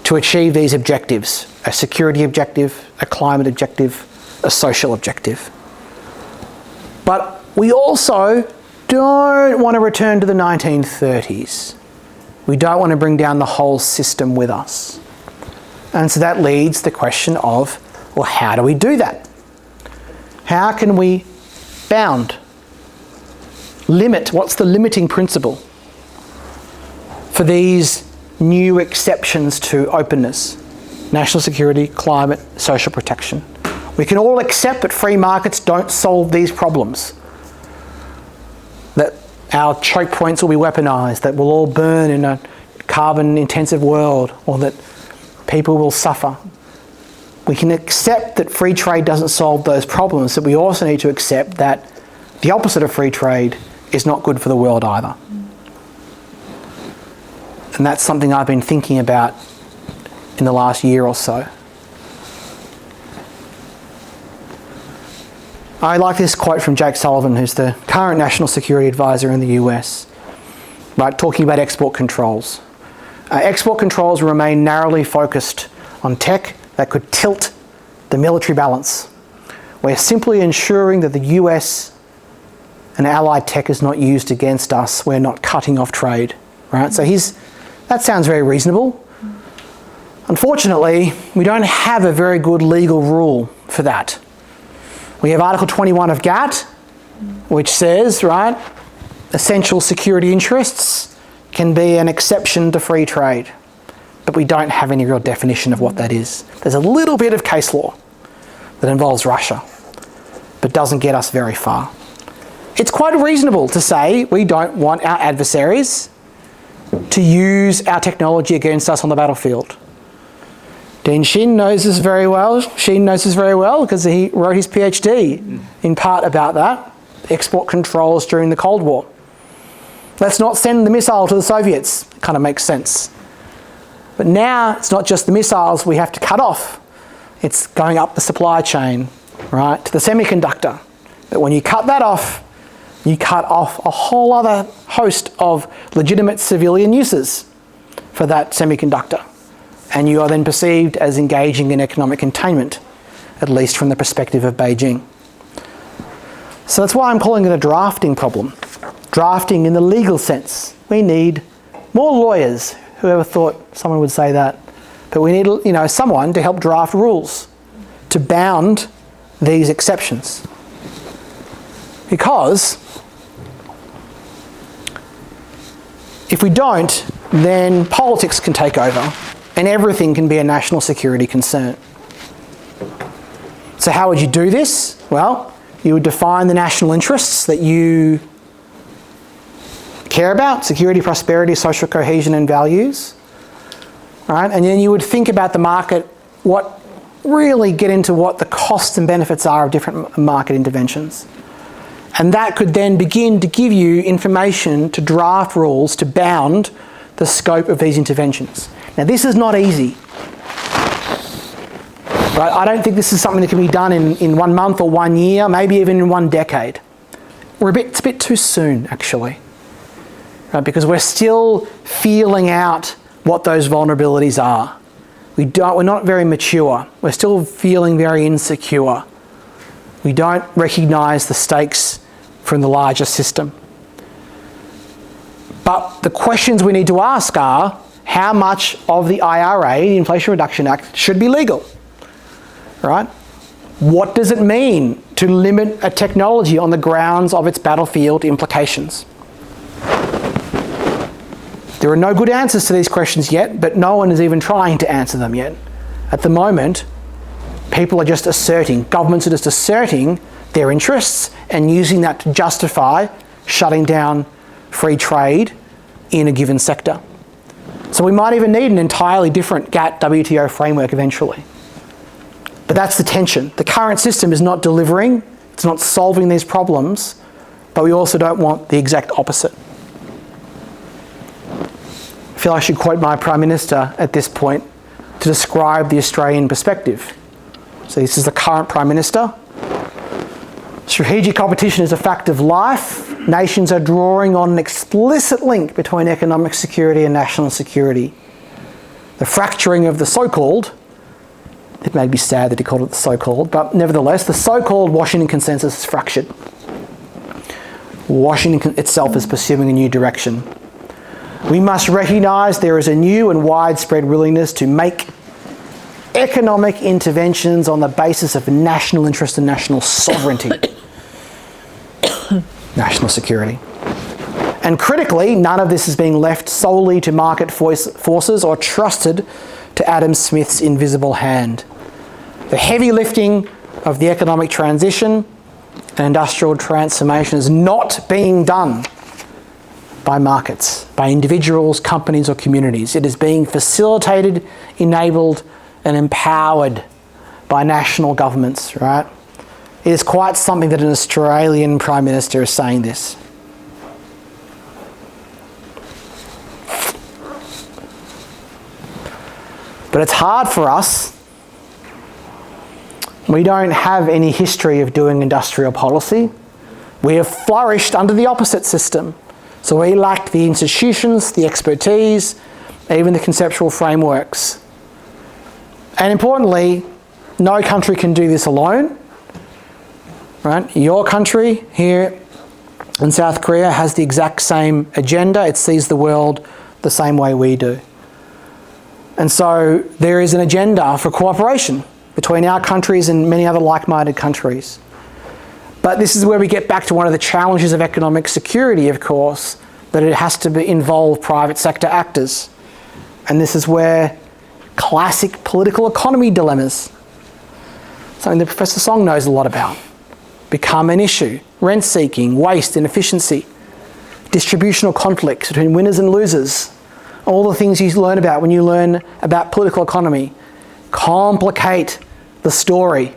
to achieve these objectives, a security objective, a climate objective, a social objective. But we also don't want to return to the 1930s. We don't want to bring down the whole system with us. And so that leads the question of, well, how do we do that? How can we bound, limit, what's the limiting principle for these new exceptions to openness, national security, climate, social protection? We can all accept that free markets don't solve these problems, that our choke points will be weaponised, that we'll all burn in a carbon-intensive world, or that people will suffer. We can accept that free trade doesn't solve those problems, but we also need to accept that the opposite of free trade is not good for the world either. And that's something I've been thinking about in the last year or so. I like this quote from Jake Sullivan, who's the current National Security Advisor in the US, right, talking about export controls. Export controls remain narrowly focused on tech that could tilt the military balance. We're simply ensuring that the US and allied tech is not used against us. We're not cutting off trade, right? So that sounds very reasonable. Unfortunately, we don't have a very good legal rule for that. We have Article 21 of GATT, which says, right, essential security interests can be an exception to free trade. But we don't have any real definition of what that is. There's a little bit of case law that involves Russia, but doesn't get us very far. It's quite reasonable to say we don't want our adversaries to use our technology against us on the battlefield. Dean Sheen knows this very well. Because he wrote his PhD in part about that, export controls during the Cold War. Let's not send the missile to the Soviets. It kind of makes sense. But now it's not just the missiles we have to cut off. It's going up the supply chain, right, to the semiconductor. But when you cut that off, you cut off a whole other host of legitimate civilian uses for that semiconductor. And you are then perceived as engaging in economic containment, at least from the perspective of Beijing. So that's why I'm calling it a drafting problem. Drafting in the legal sense. We need more lawyers. Whoever thought someone would say that? But we need, someone to help draft rules to bound these exceptions. Because if we don't, then politics can take over and everything can be a national security concern. So how would you do this? Well, you would define the national interests that you care about, security, prosperity, social cohesion and values. Right? And then you would think about the market, get into what the costs and benefits are of different market interventions. And that could then begin to give you information to draft rules to bound the scope of these interventions. Now this is not easy. Right? I don't think this is something that can be done in 1 month or 1 year, maybe even in 1 decade. It's a bit too soon, actually. Right? Because we're still feeling out what those vulnerabilities are. We're not very mature. We're still feeling very insecure. We don't recognise the stakes from the larger system. But the questions we need to ask are, how much of the IRA, the Inflation Reduction Act, should be legal? Right? What does it mean to limit a technology on the grounds of its battlefield implications? There are no good answers to these questions yet, but no one is even trying to answer them yet. At the moment, people are just asserting, governments are just asserting their interests and using that to justify shutting down free trade in a given sector. So we might even need an entirely different GATT WTO framework eventually. But that's the tension. The current system is not delivering, it's not solving these problems, but we also don't want the exact opposite. I feel I should quote my Prime Minister at this point to describe the Australian perspective. So this is the current Prime Minister. Strategic competition is a fact of life. Nations are drawing on an explicit link between economic security and national security. The fracturing of the so-called, it may be sad that he called it the so-called, but nevertheless, the so-called Washington consensus is fractured. Washington itself is pursuing a new direction. We must recognise there is a new and widespread willingness to make economic interventions on the basis of national interest and national sovereignty. National security. And critically, none of this is being left solely to market forces or trusted to Adam Smith's invisible hand. The heavy lifting of the economic transition and industrial transformation is not being done by markets, by individuals, companies or communities. It is being facilitated, enabled and empowered by national governments, right? It is quite something that an Australian Prime Minister is saying this. But it's hard for us. We don't have any history of doing industrial policy. We have flourished under the opposite system. So we lacked the institutions, the expertise, even the conceptual frameworks. And importantly, no country can do this alone. Right? Your country here in South Korea has the exact same agenda. It sees the world the same way we do. And so there is an agenda for cooperation between our countries and many other like-minded countries. But this is where we get back to one of the challenges of economic security, of course, that it has to involve private sector actors. And this is where classic political economy dilemmas, something that Professor Song knows a lot about, become an issue. Rent-seeking, waste, inefficiency, distributional conflicts between winners and losers, all the things you learn about when you learn about political economy complicate the story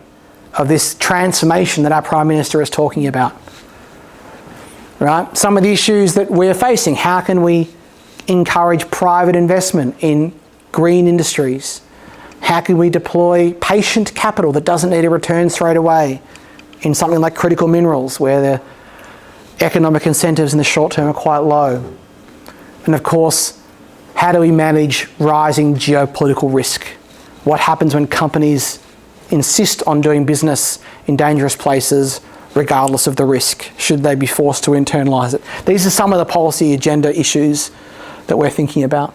of this transformation that our Prime Minister is talking about. Right? Some of the issues that we're facing, how can we encourage private investment in green industries? How can we deploy patient capital that doesn't need a return straight away in something like critical minerals where the economic incentives in the short term are quite low? And of course, how do we manage rising geopolitical risk? What happens when companies insist on doing business in dangerous places regardless of the risk? Should they be forced to internalise it? These are some of the policy agenda issues that we're thinking about.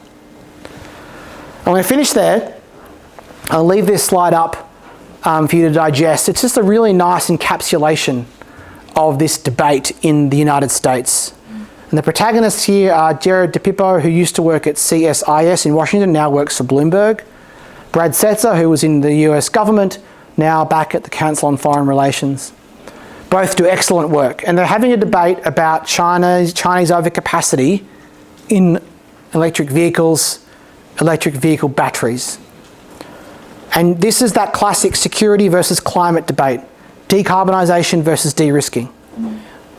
I'm going to finish there. I'll leave this slide up for you to digest. It's just a really nice encapsulation of this debate in the United States. And the protagonists here are Jared DePippo, who used to work at CSIS in Washington, now works for Bloomberg. Brad Setzer, who was in the US government, now back at the Council on Foreign Relations. Both do excellent work. And they're having a debate about Chinese overcapacity in electric vehicles, electric vehicle batteries. And this is that classic security versus climate debate, decarbonisation versus de-risking.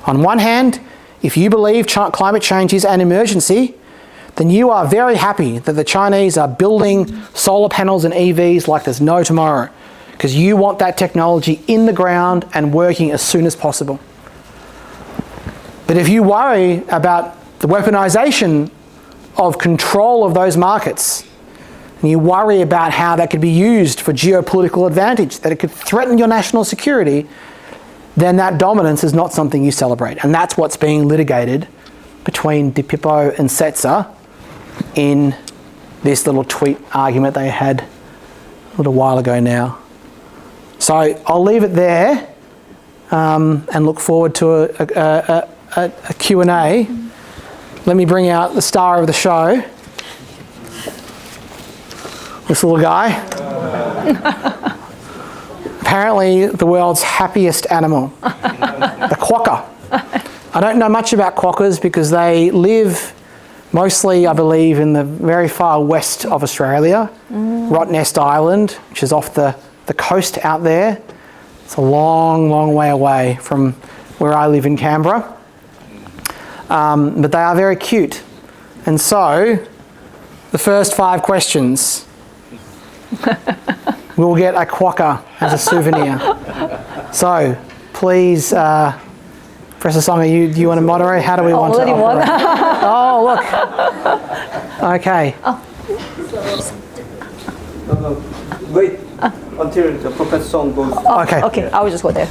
On one hand, if you believe climate change is an emergency, then you are very happy that the Chinese are building solar panels and EVs like there's no tomorrow, because you want that technology in the ground and working as soon as possible. But if you worry about the weaponization of control of those markets, and you worry about how that could be used for geopolitical advantage, that it could threaten your national security, then that dominance is not something you celebrate. And that's what's being litigated between DePippo and Setzer in this little tweet argument they had a little while ago now. So I'll leave it there and look forward to a Q&A. Let me bring out the star of the show. This little guy. Apparently the world's happiest animal, the quokka. I don't know much about quokkas because they live Mostly, I believe, in the very far west of Australia, Rottnest Island, which is off the coast out there. It's a long, long way away from where I live in Canberra. But they are very cute. And so, the first 5 questions, we'll get a quokka as a souvenir. So, please, Professor Song, do you want to moderate? How do we want to operate? Oh, look. Okay. Wait until the Professor Song goes. Okay. Okay, I will just go there.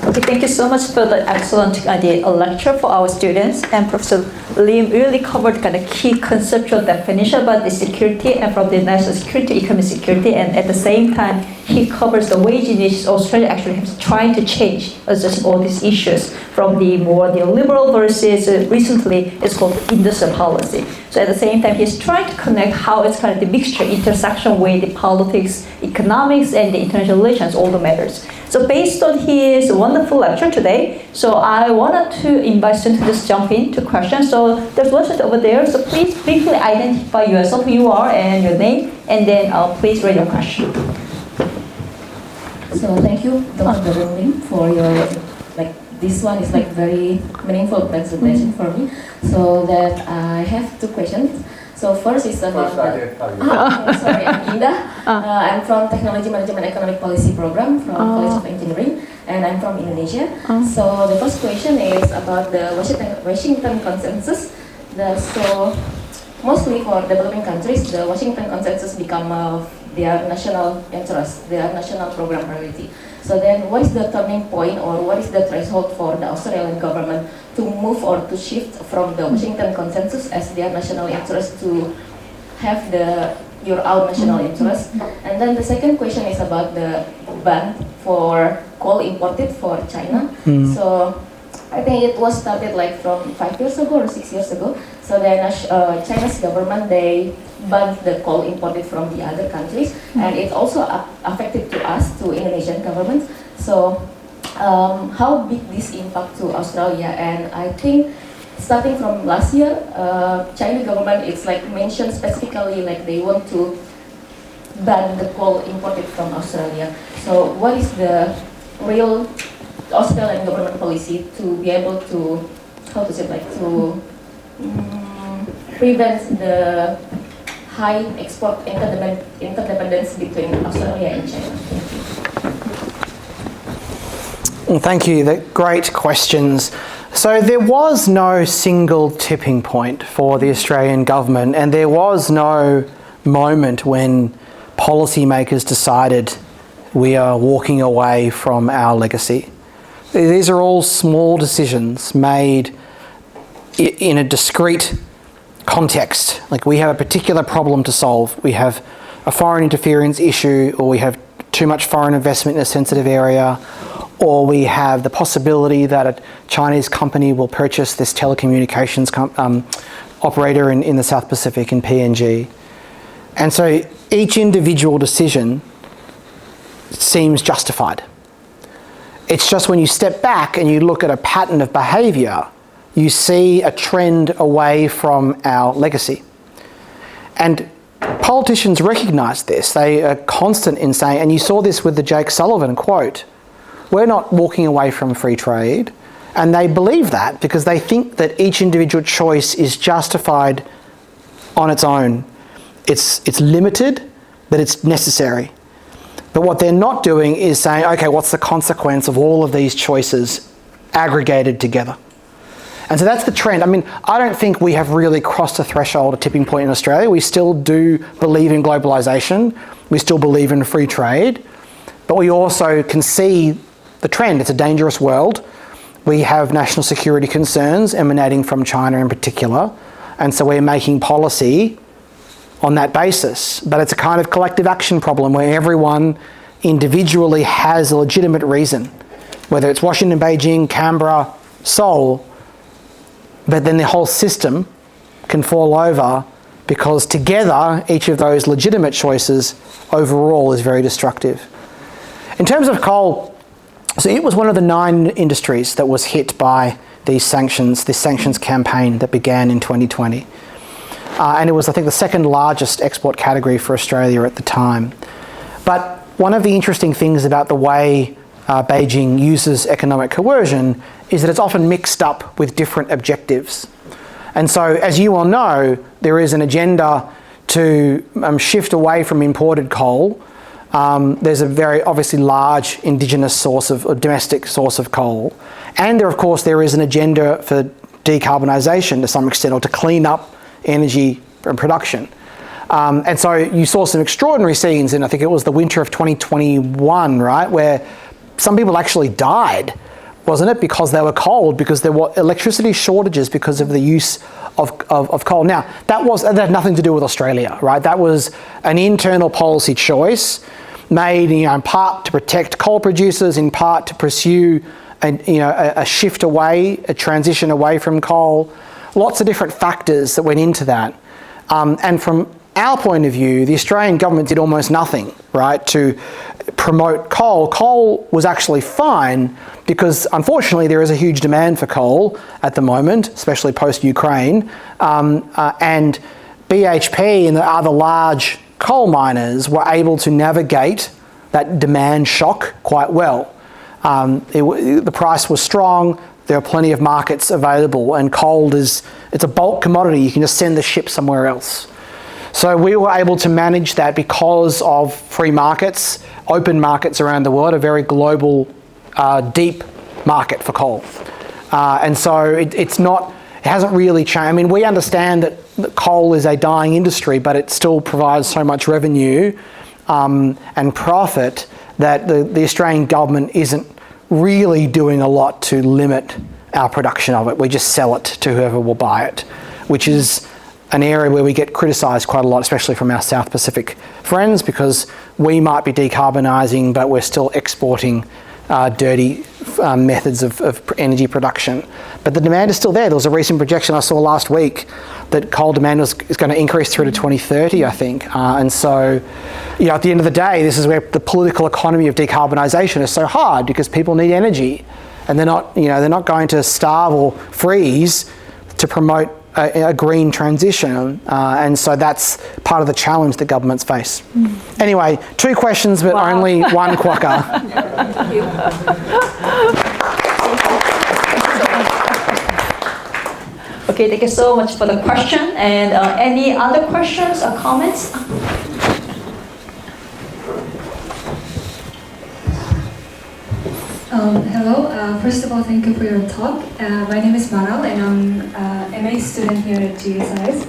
Okay, thank you so much for the excellent lecture for our students. And Professor Lim really covered kind of key conceptual definition about the security and from the national security, economic security, and at the same time, he covers the ways in which Australia actually is trying to change just all these issues from the more neoliberal versus recently it's called industrial policy. So at the same time, he's trying to connect how it's kind of the mixture, intersection with the politics, economics, and the international relations, all the matters. So based on his wonderful lecture today, so I wanted to invite students to just jump into questions. So there's one student over there, so please briefly identify yourself, who you are and your name, and then please raise your question. So thank you, Dr. Darren Lim, for your, this one is very meaningful presentation for me. So that I have 2 questions. So first is about sorry, I'm Indah. I'm from Technology Management Economic Policy Program from College of Engineering, and I'm from Indonesia. So the first question is about the Washington Consensus. So mostly for developing countries, the Washington Consensus become their national interest, their national program priority. So then what is the turning point or what is the threshold for the Australian government to move or to shift from the Washington Consensus as their national interest to have your own national interest? And then the second question is about the ban for coal imported for China. So I think it was started from 5 years ago or 6 years ago. So then China's government, they banned the coal imported from the other countries, and it also affected to us, to Indonesian government. So how big this impact to Australia? And I think starting from last year, Chinese government, it's mentioned specifically they want to ban the coal imported from Australia. So what is the real Australian government policy to be able to, prevent the high export interdependence between Australia and China? Well, thank you. Great questions. So there was no single tipping point for the Australian government, and there was no moment when policymakers decided we are walking away from our legacy. These are all small decisions made in a discrete context. We have a particular problem to solve. We have a foreign interference issue, or we have too much foreign investment in a sensitive area, or we have the possibility that a Chinese company will purchase this telecommunications operator in the South Pacific, in PNG. And so each individual decision seems justified. It's just when you step back and you look at a pattern of behaviour, you see a trend away from our legacy. And politicians recognise this. They are constant in saying, and you saw this with the Jake Sullivan quote, we're not walking away from free trade. And they believe that because they think that each individual choice is justified on its own. It's limited, but it's necessary. But what they're not doing is saying, okay, what's the consequence of all of these choices aggregated together? And so that's the trend. I mean, I don't think we have really crossed a threshold, a tipping point in Australia. We still do believe in globalisation. We still believe in free trade. But we also can see the trend. It's a dangerous world. We have national security concerns emanating from China in particular. And so we're making policy on that basis. But it's a kind of collective action problem where everyone individually has a legitimate reason, whether it's Washington, Beijing, Canberra, Seoul, but then the whole system can fall over because together each of those legitimate choices overall is very destructive. In terms of coal, So it was one of the 9 industries that was hit by these sanctions, this sanctions campaign that began in 2020. And it was, I think, the second largest export category for Australia at the time. But one of the interesting things about the way Beijing uses economic coercion is that it's often mixed up with different objectives. And so, as you all know, there is an agenda to shift away from imported coal. There's a very obviously large indigenous source of, or domestic source of coal. And of course, there is an agenda for decarbonisation to some extent, or to clean up energy production. And so you saw some extraordinary scenes in, I think it was the winter of 2021, right, where some people actually died, wasn't it, because they were cold, because there were electricity shortages because of the use of coal. Now, that had nothing to do with Australia, right? That was an internal policy choice made, in part to protect coal producers, in part to pursue a shift away, a transition away from coal. Lots of different factors that went into that. And from our point of view, the Australian government did almost nothing, right, to promote coal. Coal was actually fine because, unfortunately, there is a huge demand for coal at the moment, especially post-Ukraine. And BHP and the other large coal miners were able to navigate that demand shock quite well. The price was strong. There are plenty of markets available, and coal it's a bulk commodity. You can just send the ship somewhere else. So we were able to manage that because of free markets, open markets around the world, a very global, deep market for coal. And so it hasn't really changed. I mean, we understand that coal is a dying industry, but it still provides so much revenue and profit that the Australian government isn't really doing a lot to limit our production of it. We just sell it to whoever will buy it, which is an area where we get criticised quite a lot, especially from our South Pacific friends, because we might be decarbonising, but we're still exporting dirty methods of energy production. But the demand is still there. There was a recent projection I saw last week that coal demand is going to increase through to 2030, I think. And so, at the end of the day, this is where the political economy of decarbonisation is so hard, because people need energy, and they're not going to starve or freeze to promote a green transition, and so that's part of the challenge that governments face. Anyway, 2 questions, but only 1 quokka. Thank you. Okay, thank you so much for the question. And any other questions or comments? Hello. First of all, thank you for your talk. My name is Maral, and I'm an MA student here at GSIS.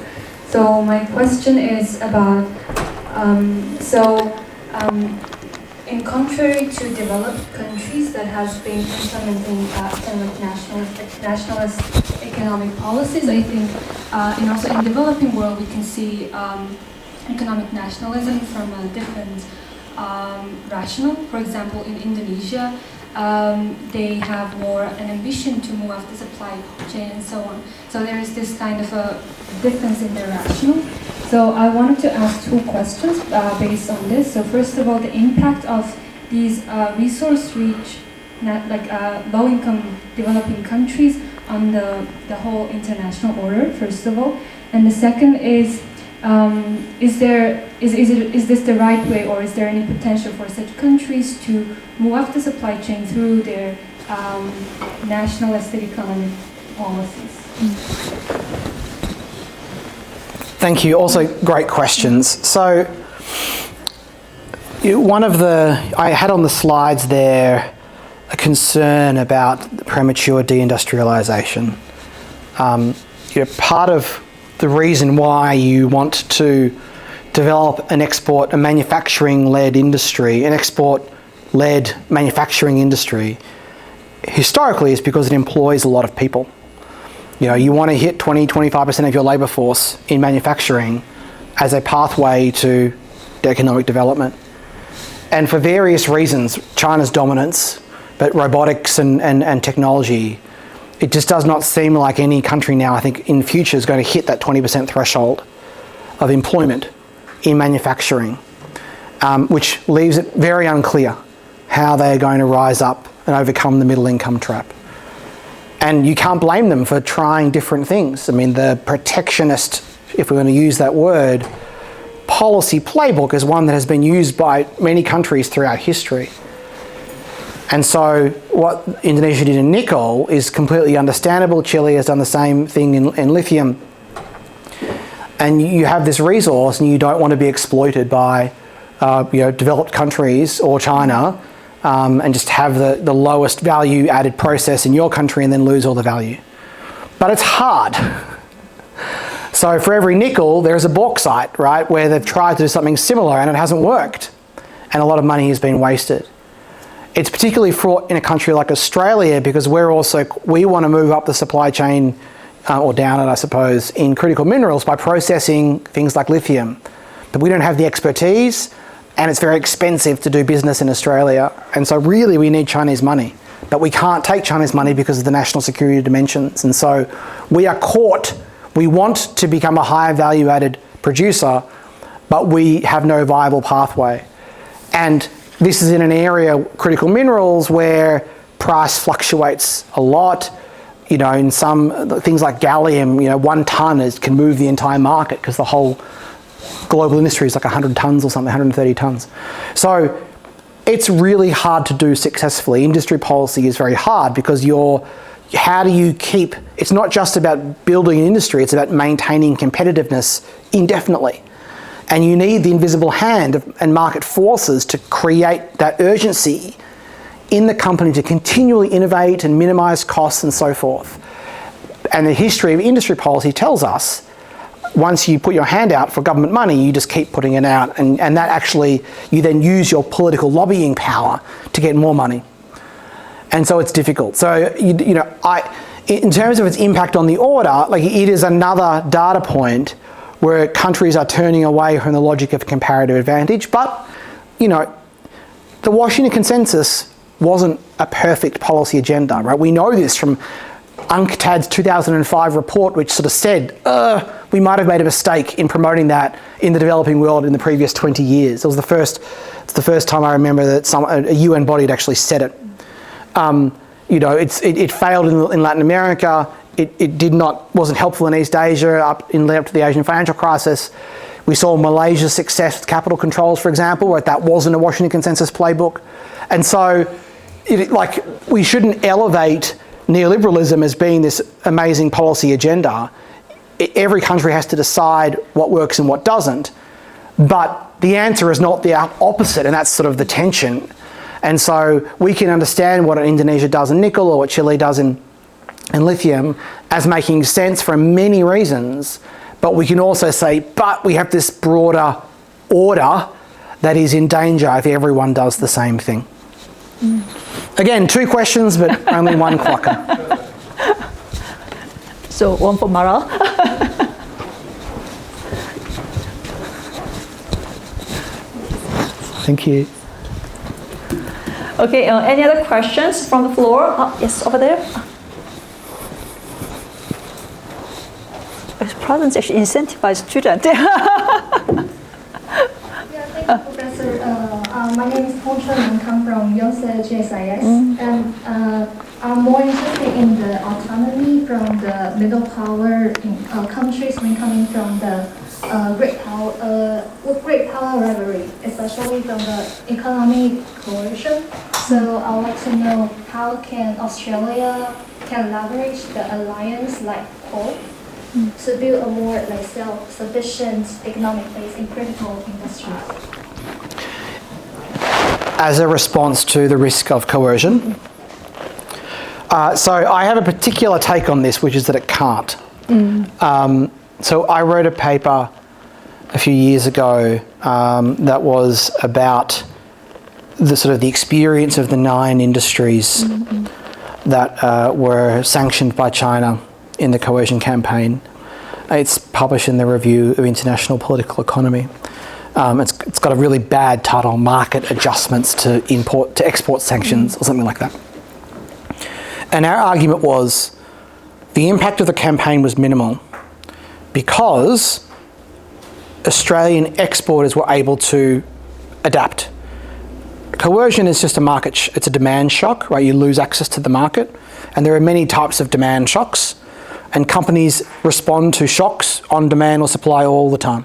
So my question is about, in contrary to developed countries that has been implementing kind of nationalist economic policies, I think, and also in developing world we can see economic nationalism from a different rationale. For example, in Indonesia, they have more an ambition to move up the supply chain and so on. So there is this kind of a difference in their rationale. So I wanted to ask 2 questions based on this. So first of all, the impact of these resource-rich, low-income developing countries on the whole international order, first of all. And the second is this the right way, or is there any potential for such countries to move up the supply chain through their nationalistic economic policies? Thank you. Also, great questions. So, I had on the slides there a concern about premature deindustrialization. Part of the reason why you want to develop a manufacturing-led industry, an export-led manufacturing industry, historically is because it employs a lot of people. You want to hit 20-25% of your labour force in manufacturing as a pathway to economic development. And for various reasons, China's dominance, but robotics and technology, it just does not seem like any country now, I think, in the future is going to hit that 20% threshold of employment in manufacturing, which leaves it very unclear how they are going to rise up and overcome the middle income trap. And you can't blame them for trying different things. I mean, the protectionist, if we're going to use that word, policy playbook is one that has been used by many countries throughout history. And so what Indonesia did in nickel is completely understandable. Chile has done the same thing in lithium. And you have this resource and you don't want to be exploited by developed countries or China and just have the lowest value added process in your country and then lose all the value. But it's hard. So for every nickel, there's a bauxite, right, where they've tried to do something similar and it hasn't worked. And a lot of money has been wasted. It's particularly fraught in a country like Australia because we want to move up the supply chain, or down it, I suppose, in critical minerals by processing things like lithium. But we don't have the expertise, and it's very expensive to do business in Australia. And so really we need Chinese money. But we can't take Chinese money because of the national security dimensions. And so we are caught. We want to become a higher value added producer, but we have no viable pathway. And this is in an area, critical minerals, where price fluctuates a lot. In some things like gallium, 1 tonne can move the entire market because the whole global industry is like 100 tonnes or something, 130 tonnes. So it's really hard to do successfully. Industry policy is very hard because how do you keep, it's not just about building an industry, it's about maintaining competitiveness indefinitely. And you need the invisible hand and market forces to create that urgency in the company to continually innovate and minimise costs and so forth. And the history of industry policy tells us once you put your hand out for government money, you just keep putting it out, and that actually, you then use your political lobbying power to get more money. And so it's difficult. So, in terms of its impact on the order, it is another data point where countries are turning away from the logic of comparative advantage. But, the Washington Consensus wasn't a perfect policy agenda, right? We know this from UNCTAD's 2005 report, which sort of said, we might have made a mistake in promoting that in the developing world in the previous 20 years. It's the first time I remember that a UN body had actually said it. It failed in Latin America. It wasn't helpful in East Asia up to the Asian financial crisis. We saw Malaysia's success with capital controls, for example, where that wasn't a Washington Consensus playbook. And so, we shouldn't elevate neoliberalism as being this amazing policy agenda. Every country has to decide what works and what doesn't. But the answer is not the opposite, and that's sort of the tension. And so we can understand what Indonesia does in nickel or what Chile does in lithium as making sense for many reasons. But we can also say, but we have this broader order that is in danger if everyone does the same thing. Again, 2 questions, but only 1 clucker. So one for Mara. Thank you. Okay, any other questions from the floor? Yes, over there. Province actually incentivize students. Yeah, thank you, Professor. My name is Hong Chun. I come from Yonsei GSIS, and I'm more interested in the autonomy from the middle power in countries when coming from the great power rivalry, especially from the economic coercion. So I would like to know how can Australia leverage the alliance like Quad to build a more self-sufficient economic base in critical industries. As a response to the risk of coercion. So I have a particular take on this, which is that it can't. So I wrote a paper a few years ago that was about the experience of the 9 industries that were sanctioned by China in the coercion campaign. It's published in the Review of International Political Economy. It's got a really bad title, Market Adjustments to Export Sanctions, or something like that. And our argument was the impact of the campaign was minimal because Australian exporters were able to adapt. Coercion is just a it's a demand shock, right? You lose access to the market. And there are many types of demand shocks. And companies respond to shocks on demand or supply all the time.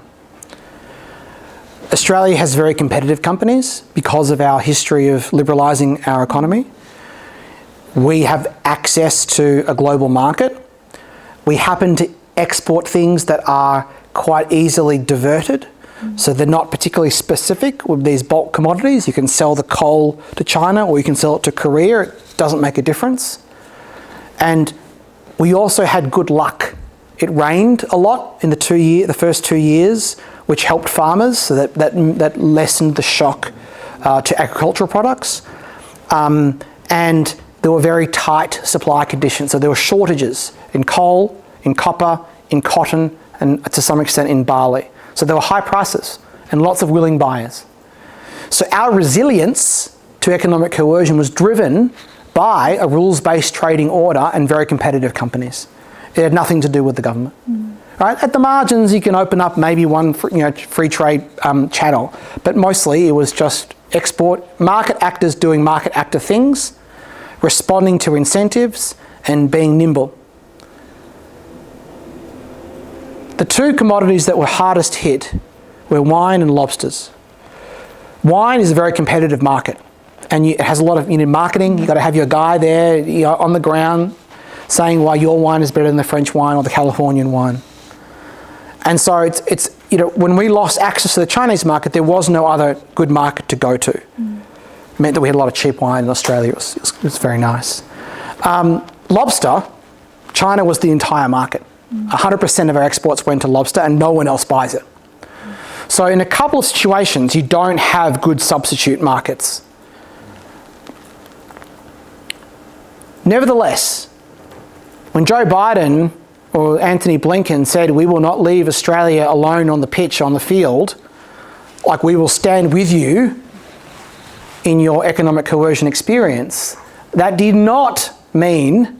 Australia has very competitive companies because of our history of liberalising our economy. We have access to a global market. We happen to export things that are quite easily diverted. So they're not particularly specific with these bulk commodities. You can sell the coal to China or you can sell it to Korea. It doesn't make a difference. And we also had good luck. It rained a lot in the first 2 years, which helped farmers, so that lessened the shock to agricultural products. And there were very tight supply conditions. So there were shortages in coal, in copper, in cotton, and to some extent in barley. So there were high prices and lots of willing buyers. So our resilience to economic coercion was driven by a rules-based trading order and very competitive companies. It had nothing to do with the government. Right? At the margins, you can open up maybe one free trade channel, but mostly it was just market actors doing market actor things, responding to incentives and being nimble. The two commodities that were hardest hit were wine and lobsters. Wine is a very competitive market, and it has a lot of marketing. You've got to have your guy there on the ground saying why your wine is better than the French wine or the Californian wine. And so it's when we lost access to the Chinese market, there was no other good market to go to. It meant that we had a lot of cheap wine in Australia. It was very nice. Lobster, China was the entire market. 100% of our exports went to lobster and no one else buys it. So in a couple of situations, you don't have good substitute markets. Nevertheless, when Joe Biden or Anthony Blinken said, we will not leave Australia alone on the pitch, on the field, like we will stand with you in your economic coercion experience, that did not mean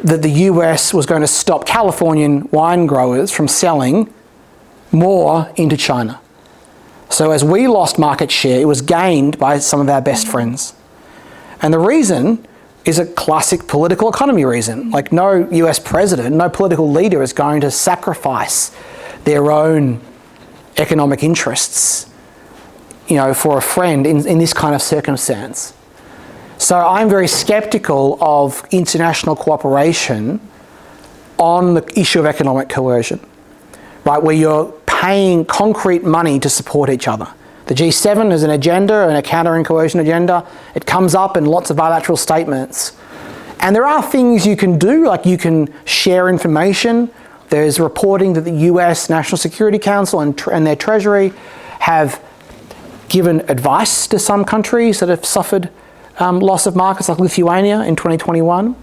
that the US was going to stop Californian wine growers from selling more into China. So as we lost market share, it was gained by some of our best friends. And the reason is a classic political economy reason. Like no US president, no political leader is going to sacrifice their own economic interests, for a friend in this kind of circumstance. So I'm very skeptical of international cooperation on the issue of economic coercion, right? Where you're paying concrete money to support each other. The G7 is an agenda and a countering coercion agenda. It comes up in lots of bilateral statements. And there are things you can do, like you can share information. There's reporting that the US National Security Council and their Treasury have given advice to some countries that have suffered loss of markets, like Lithuania in 2021.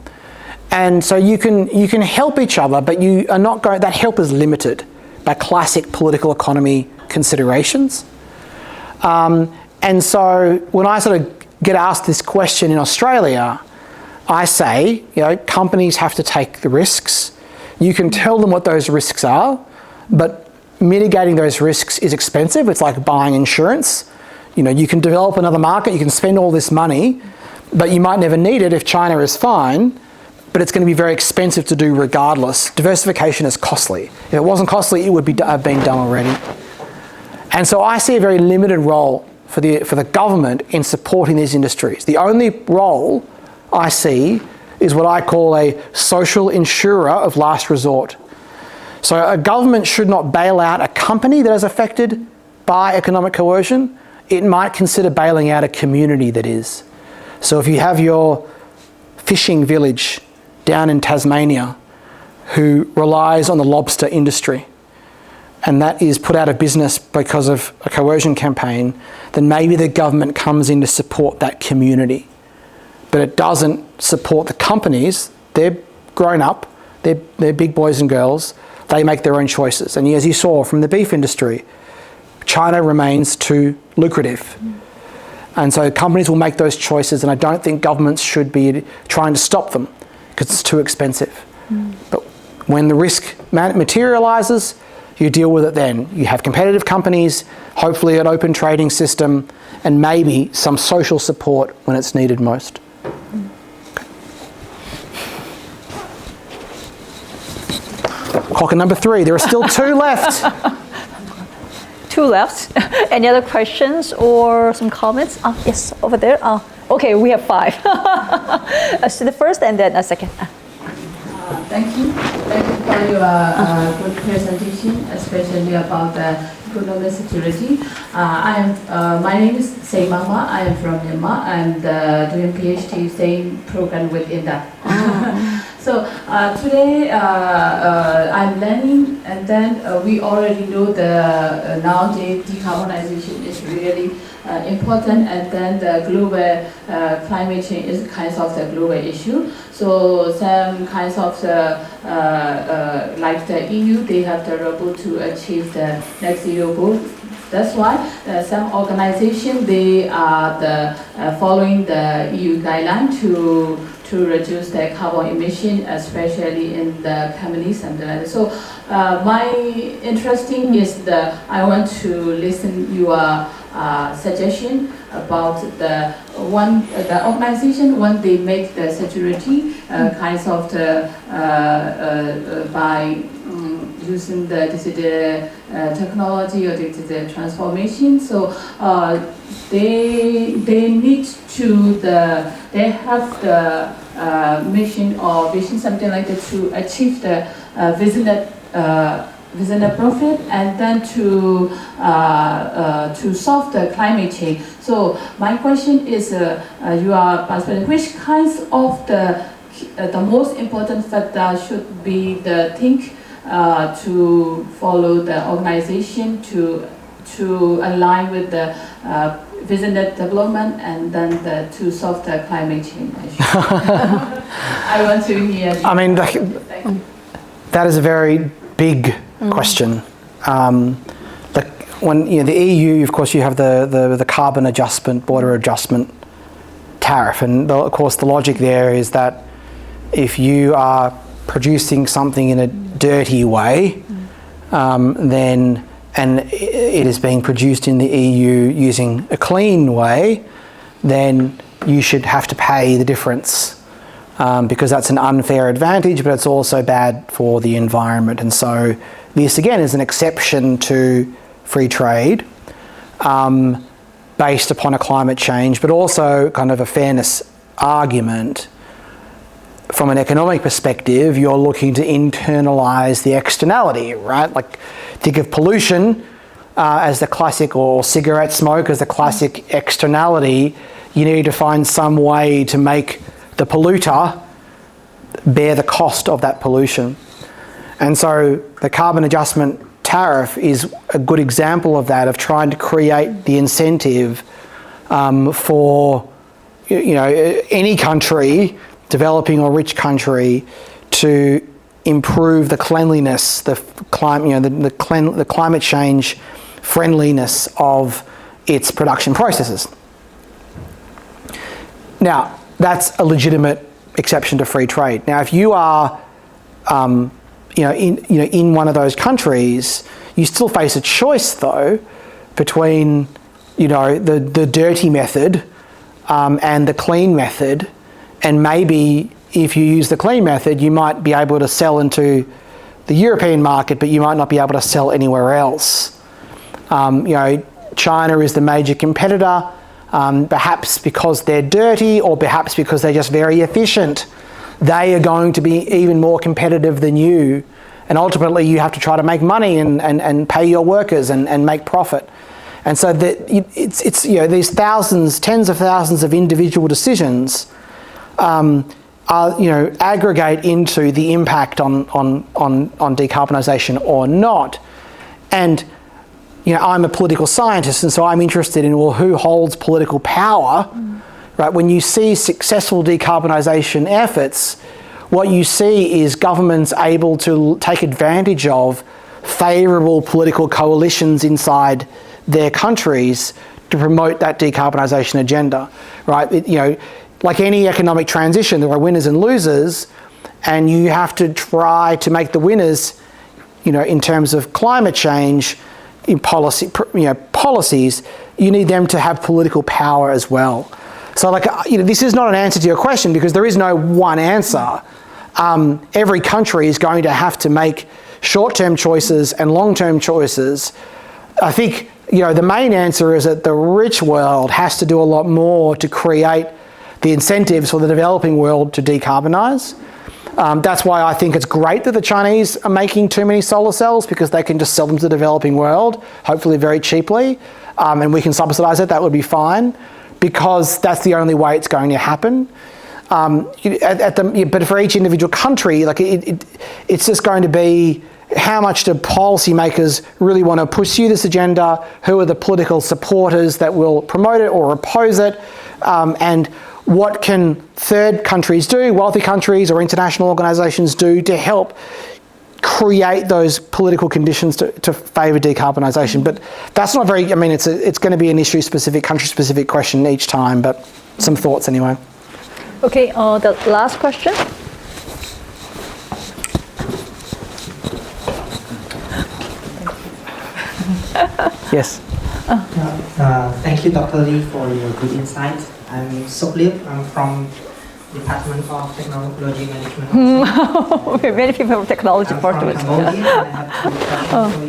And so you can help each other, but you are not going, that help is limited by classic political economy considerations. And so when I sort of get asked this question in Australia, I say, companies have to take the risks. You can tell them what those risks are, but mitigating those risks is expensive. It's like buying insurance. You can develop another market, you can spend all this money, but you might never need it if China is fine, but it's going to be very expensive to do regardless. Diversification is costly. If it wasn't costly, it would have been done already. And so I see a very limited role for the government in supporting these industries. The only role I see is what I call a social insurer of last resort. So a government should not bail out a company that is affected by economic coercion. It might consider bailing out a community that is. So if you have your fishing village down in Tasmania who relies on the lobster industry, and that is put out of business because of a coercion campaign, then maybe the government comes in to support that community. But it doesn't support the companies. They're grown up, they're big boys and girls, they make their own choices. And as you saw from the beef industry, China remains too lucrative. And so companies will make those choices, and I don't think governments should be trying to stop them because it's too expensive. But when the risk materializes, you deal with it then. You have competitive companies, hopefully an open trading system, and maybe some social support when it's needed most. Clock number 3. There are still 2 left. 2 left. Any other questions or some comments? Yes, over there. Okay, we have 5. So the first and then a second. Thank you. Thank you for your good presentation, especially about the economic security. My name is Say Mama. I am from Myanmar and doing PhD same program with INDA. So today I'm learning, and then we already know the nowadays decarbonization is really important, and then the global climate change is kind of the global issue. So some kinds of the like the EU, they have the role to achieve the net zero goal. That's why some organizations, they are following the EU guideline to reduce the carbon emission, especially in the families and the. So my interesting is I want to listen your suggestion about the organization when they make the security kinds of the by using the digital technology or digital transformation. So they need to they have the mission or vision, something like that, to achieve the vision profit, and then to solve the climate change. So my question is, you are which kinds of the most important factor should be the thing to follow the organization to align with the vision development, and then to solve the climate change issue. I want to hear. I mean, that is a very big question. When the EU, of course, you have the carbon adjustment, border adjustment tariff, and of course the logic there is that if you are producing something in a dirty way, then and it is being produced in the EU using a clean way, then you should have to pay the difference because that's an unfair advantage, but it's also bad for the environment. And so this again is an exception to free trade based upon a climate change, but also kind of a fairness argument. From an economic perspective, you're looking to internalize the externality, right? Like, think of pollution as the classic, or cigarette smoke as the classic externality. You need to find some way to make the polluter bear the cost of that pollution. And so the carbon adjustment tariff is a good example of that, of trying to create the incentive for any country, developing or rich country, to improve the cleanliness, the climate change friendliness of its production processes. Now, that's a legitimate exception to free trade. Now, if you are, in one of those countries, you still face a choice, though, between, the dirty method and the clean method. And maybe if you use the clean method, you might be able to sell into the European market, but you might not be able to sell anywhere else. China is the major competitor, perhaps because they're dirty, or perhaps because they're just very efficient. They are going to be even more competitive than you. And ultimately, you have to try to make money and pay your workers and make profit. And so these thousands, tens of thousands of individual decisions aggregate into the impact on decarbonisation or not. And I'm a political scientist, and so I'm interested in, well, who holds political power, right? When you see successful decarbonisation efforts, what you see is governments able to take advantage of favourable political coalitions inside their countries to promote that decarbonisation agenda, right? Like any economic transition, there are winners and losers, and you have to try to make the winners, in terms of climate change, in policy policies, you need them to have political power as well. So like, this is not an answer to your question because there is no one answer. Every country is going to have to make short-term choices and long-term choices. I think, the main answer is that the rich world has to do a lot more to create the incentives for the developing world to decarbonise. That's why I think it's great that the Chinese are making too many solar cells, because they can just sell them to the developing world, hopefully very cheaply, and we can subsidise it. That would be fine, because that's the only way it's going to happen. But for each individual country, like it's just going to be, how much do policymakers really want to pursue this agenda? Who are the political supporters that will promote it or oppose it? And what can third countries do, wealthy countries or international organisations do to help create those political conditions to favour decarbonisation? But that's not very, it's going to be an issue-specific, country-specific question each time, but some thoughts anyway. Okay, the last question. Yes. Thank you, Dr. Lee, for your good insight. I'm Soklip. I'm from Department of Technology Management. Many people have technology I'm from department. Cambodia. I have two questions for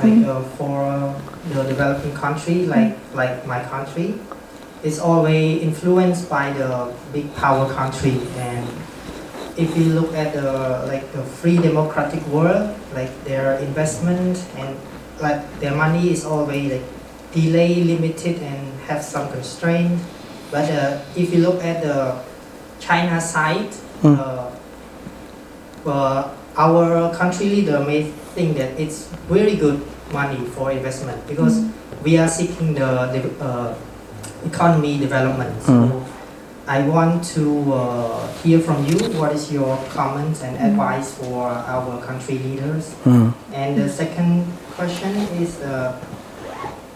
you. For the developing country, like my country, it's always influenced by the big power country. And if we look at the free democratic world, like their investment and like their money is always delay limited and have some constraint. But if you look at the China side, our country leader may think that it's very good money for investment, because we are seeking the economy development. So I want to hear from you, what is your comments and advice for our country leaders? And the second question is,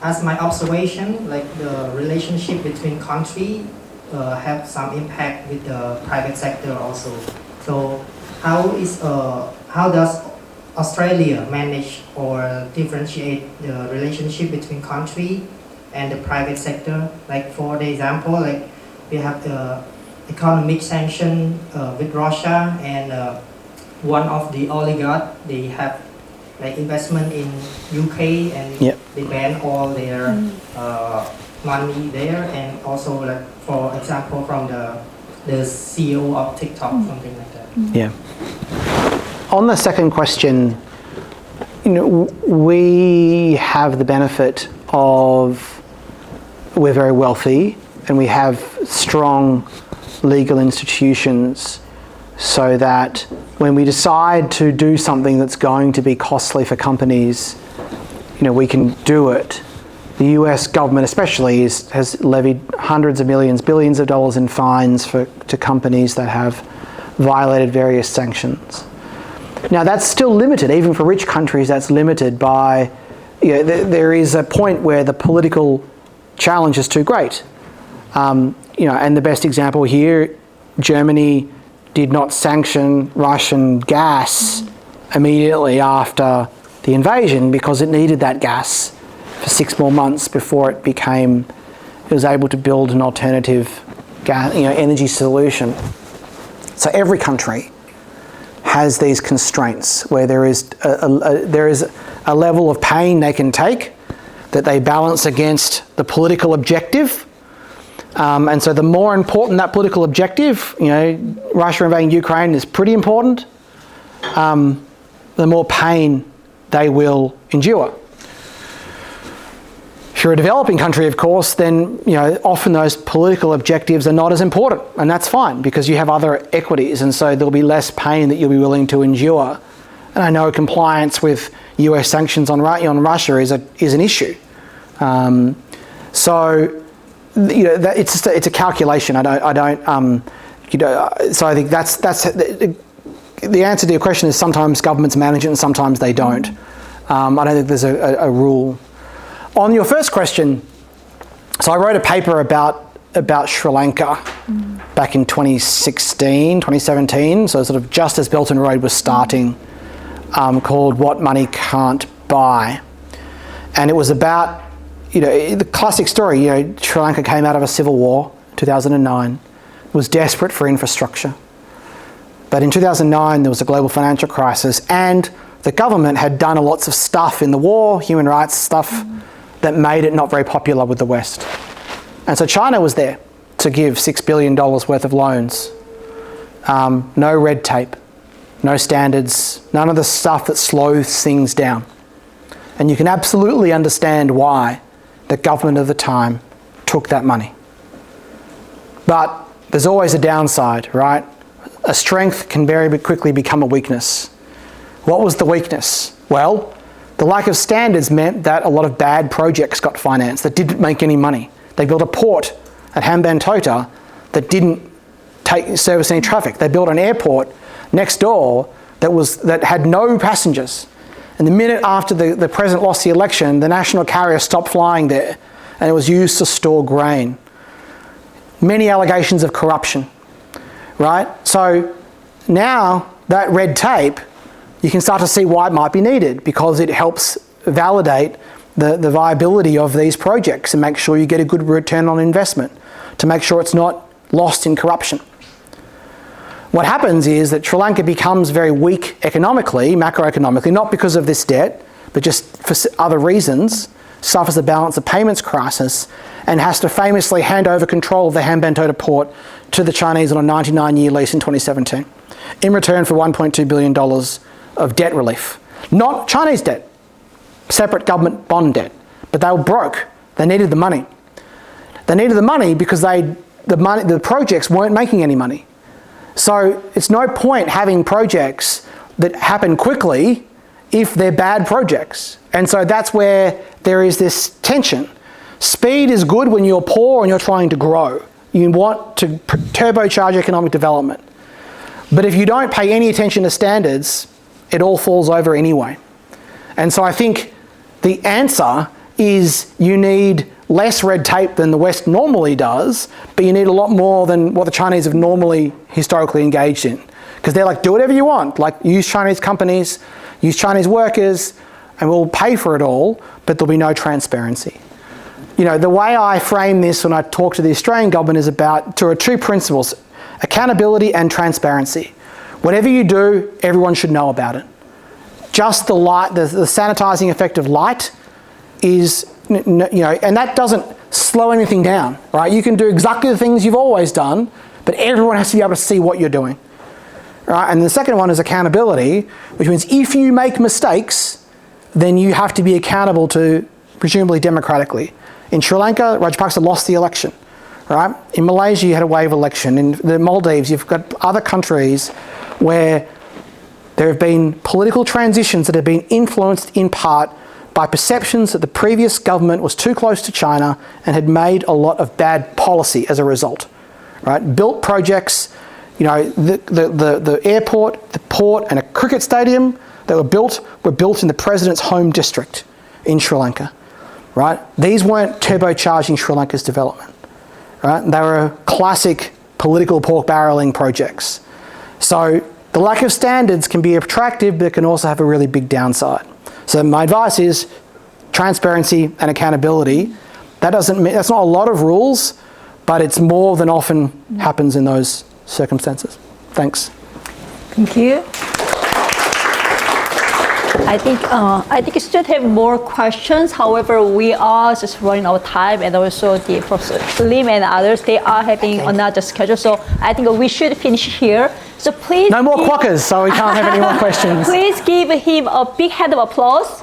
as my observation, like the relationship between country have some impact with the private sector also. So how does Australia manage or differentiate the relationship between country and the private sector? Like for the example, like we have the economic sanction with Russia, and one of the oligarchs, they have like investment in UK, and they ban all their money there, and also like for example from the CEO of TikTok, something like that. Yeah. On the second question, we have the benefit of, we're very wealthy and we have strong legal institutions, so that when we decide to do something that's going to be costly for companies, we can do it. The US government especially has levied hundreds of millions, billions of dollars in fines to companies that have violated various sanctions. Now that's still limited, even for rich countries. That's limited by, there is a point where the political challenge is too great. And the best example here, Germany did not sanction Russian gas immediately after the invasion, because it needed that gas for 6 more months before it was able to build an alternative gas, energy solution. So every country has these constraints where there is a level of pain they can take that they balance against the political objective. And so the more important that political objective, Russia invading Ukraine is pretty important, the more pain they will endure. If you're a developing country, of course, then often those political objectives are not as important, and that's fine because you have other equities, and so there'll be less pain that you'll be willing to endure. And I know compliance with US sanctions on Russia is an issue. It's a calculation. So I think that's the answer to your question is sometimes governments manage it and sometimes they don't. I don't think there's a rule. On your first question, so I wrote a paper about Sri Lanka back in 2017, so sort of just as Belt and Road was starting, called What Money Can't Buy. And it was about, the classic story, Sri Lanka came out of a civil war, 2009, was desperate for infrastructure. But in 2009, there was a global financial crisis, and the government had done lots of stuff in the war, human rights stuff, that made it not very popular with the West. And so China was there to give $6 billion worth of loans. No red tape, no standards, none of the stuff that slows things down. And you can absolutely understand why the government of the time took that money. But there's always a downside, right? A strength can very quickly become a weakness. What was the weakness? Well, the lack of standards meant that a lot of bad projects got financed that didn't make any money. They built a port at Hambantota that didn't service any traffic. They built an airport next door that had no passengers. And the minute after the president lost the election, the national carrier stopped flying there, and it was used to store grain. Many allegations of corruption, right? So now that red tape, you can start to see why it might be needed, because it helps validate the viability of these projects and make sure you get a good return on investment, to make sure it's not lost in corruption. What happens is that Sri Lanka becomes very weak economically, macroeconomically, not because of this debt, but just for other reasons, suffers a balance of payments crisis, and has to famously hand over control of the Hambantota port to the Chinese on a 99-year lease in 2017, in return for $1.2 billion of debt relief. Not Chinese debt, separate government bond debt, but they were broke. They needed the money. They needed the money because the projects weren't making any money. So it's no point having projects that happen quickly if they're bad projects. And so that's where there is this tension. Speed is good when you're poor and you're trying to grow. You want to turbocharge economic development. But if you don't pay any attention to standards, it all falls over anyway. And so I think the answer is you need less red tape than the West normally does, but you need a lot more than what the Chinese have normally historically engaged in. Because they're like, do whatever you want, like use Chinese companies, use Chinese workers, and we'll pay for it all, but there'll be no transparency. The way I frame this when I talk to the Australian government is about two principles: accountability and transparency. Whatever you do, everyone should know about it. Just the light, the sanitizing effect of light is, and that doesn't slow anything down, right? You can do exactly the things you've always done, but everyone has to be able to see what you're doing, right? And the second one is accountability, which means if you make mistakes, then you have to be accountable to, presumably democratically. In Sri Lanka, Rajapaksa lost the election, right? In Malaysia, you had a wave election. In the Maldives, you've got other countries where there have been political transitions that have been influenced in part by perceptions that the previous government was too close to China and had made a lot of bad policy as a result, right? Built projects, the airport, the port, and a cricket stadium that were built in the president's home district in Sri Lanka, right? These weren't turbocharging Sri Lanka's development, right? They were classic political pork barreling projects. So the lack of standards can be attractive, but it can also have a really big downside. So my advice is transparency and accountability. That's not a lot of rules, but it's more than often happens in those circumstances. Thanks. Thank you. I think you still have more questions. However, we are just running out of time, and also the Professor Lim and others, they are having another schedule. So I think we should finish here. So please. No more quackers, so we can't have any more questions. Please give him a big hand of applause.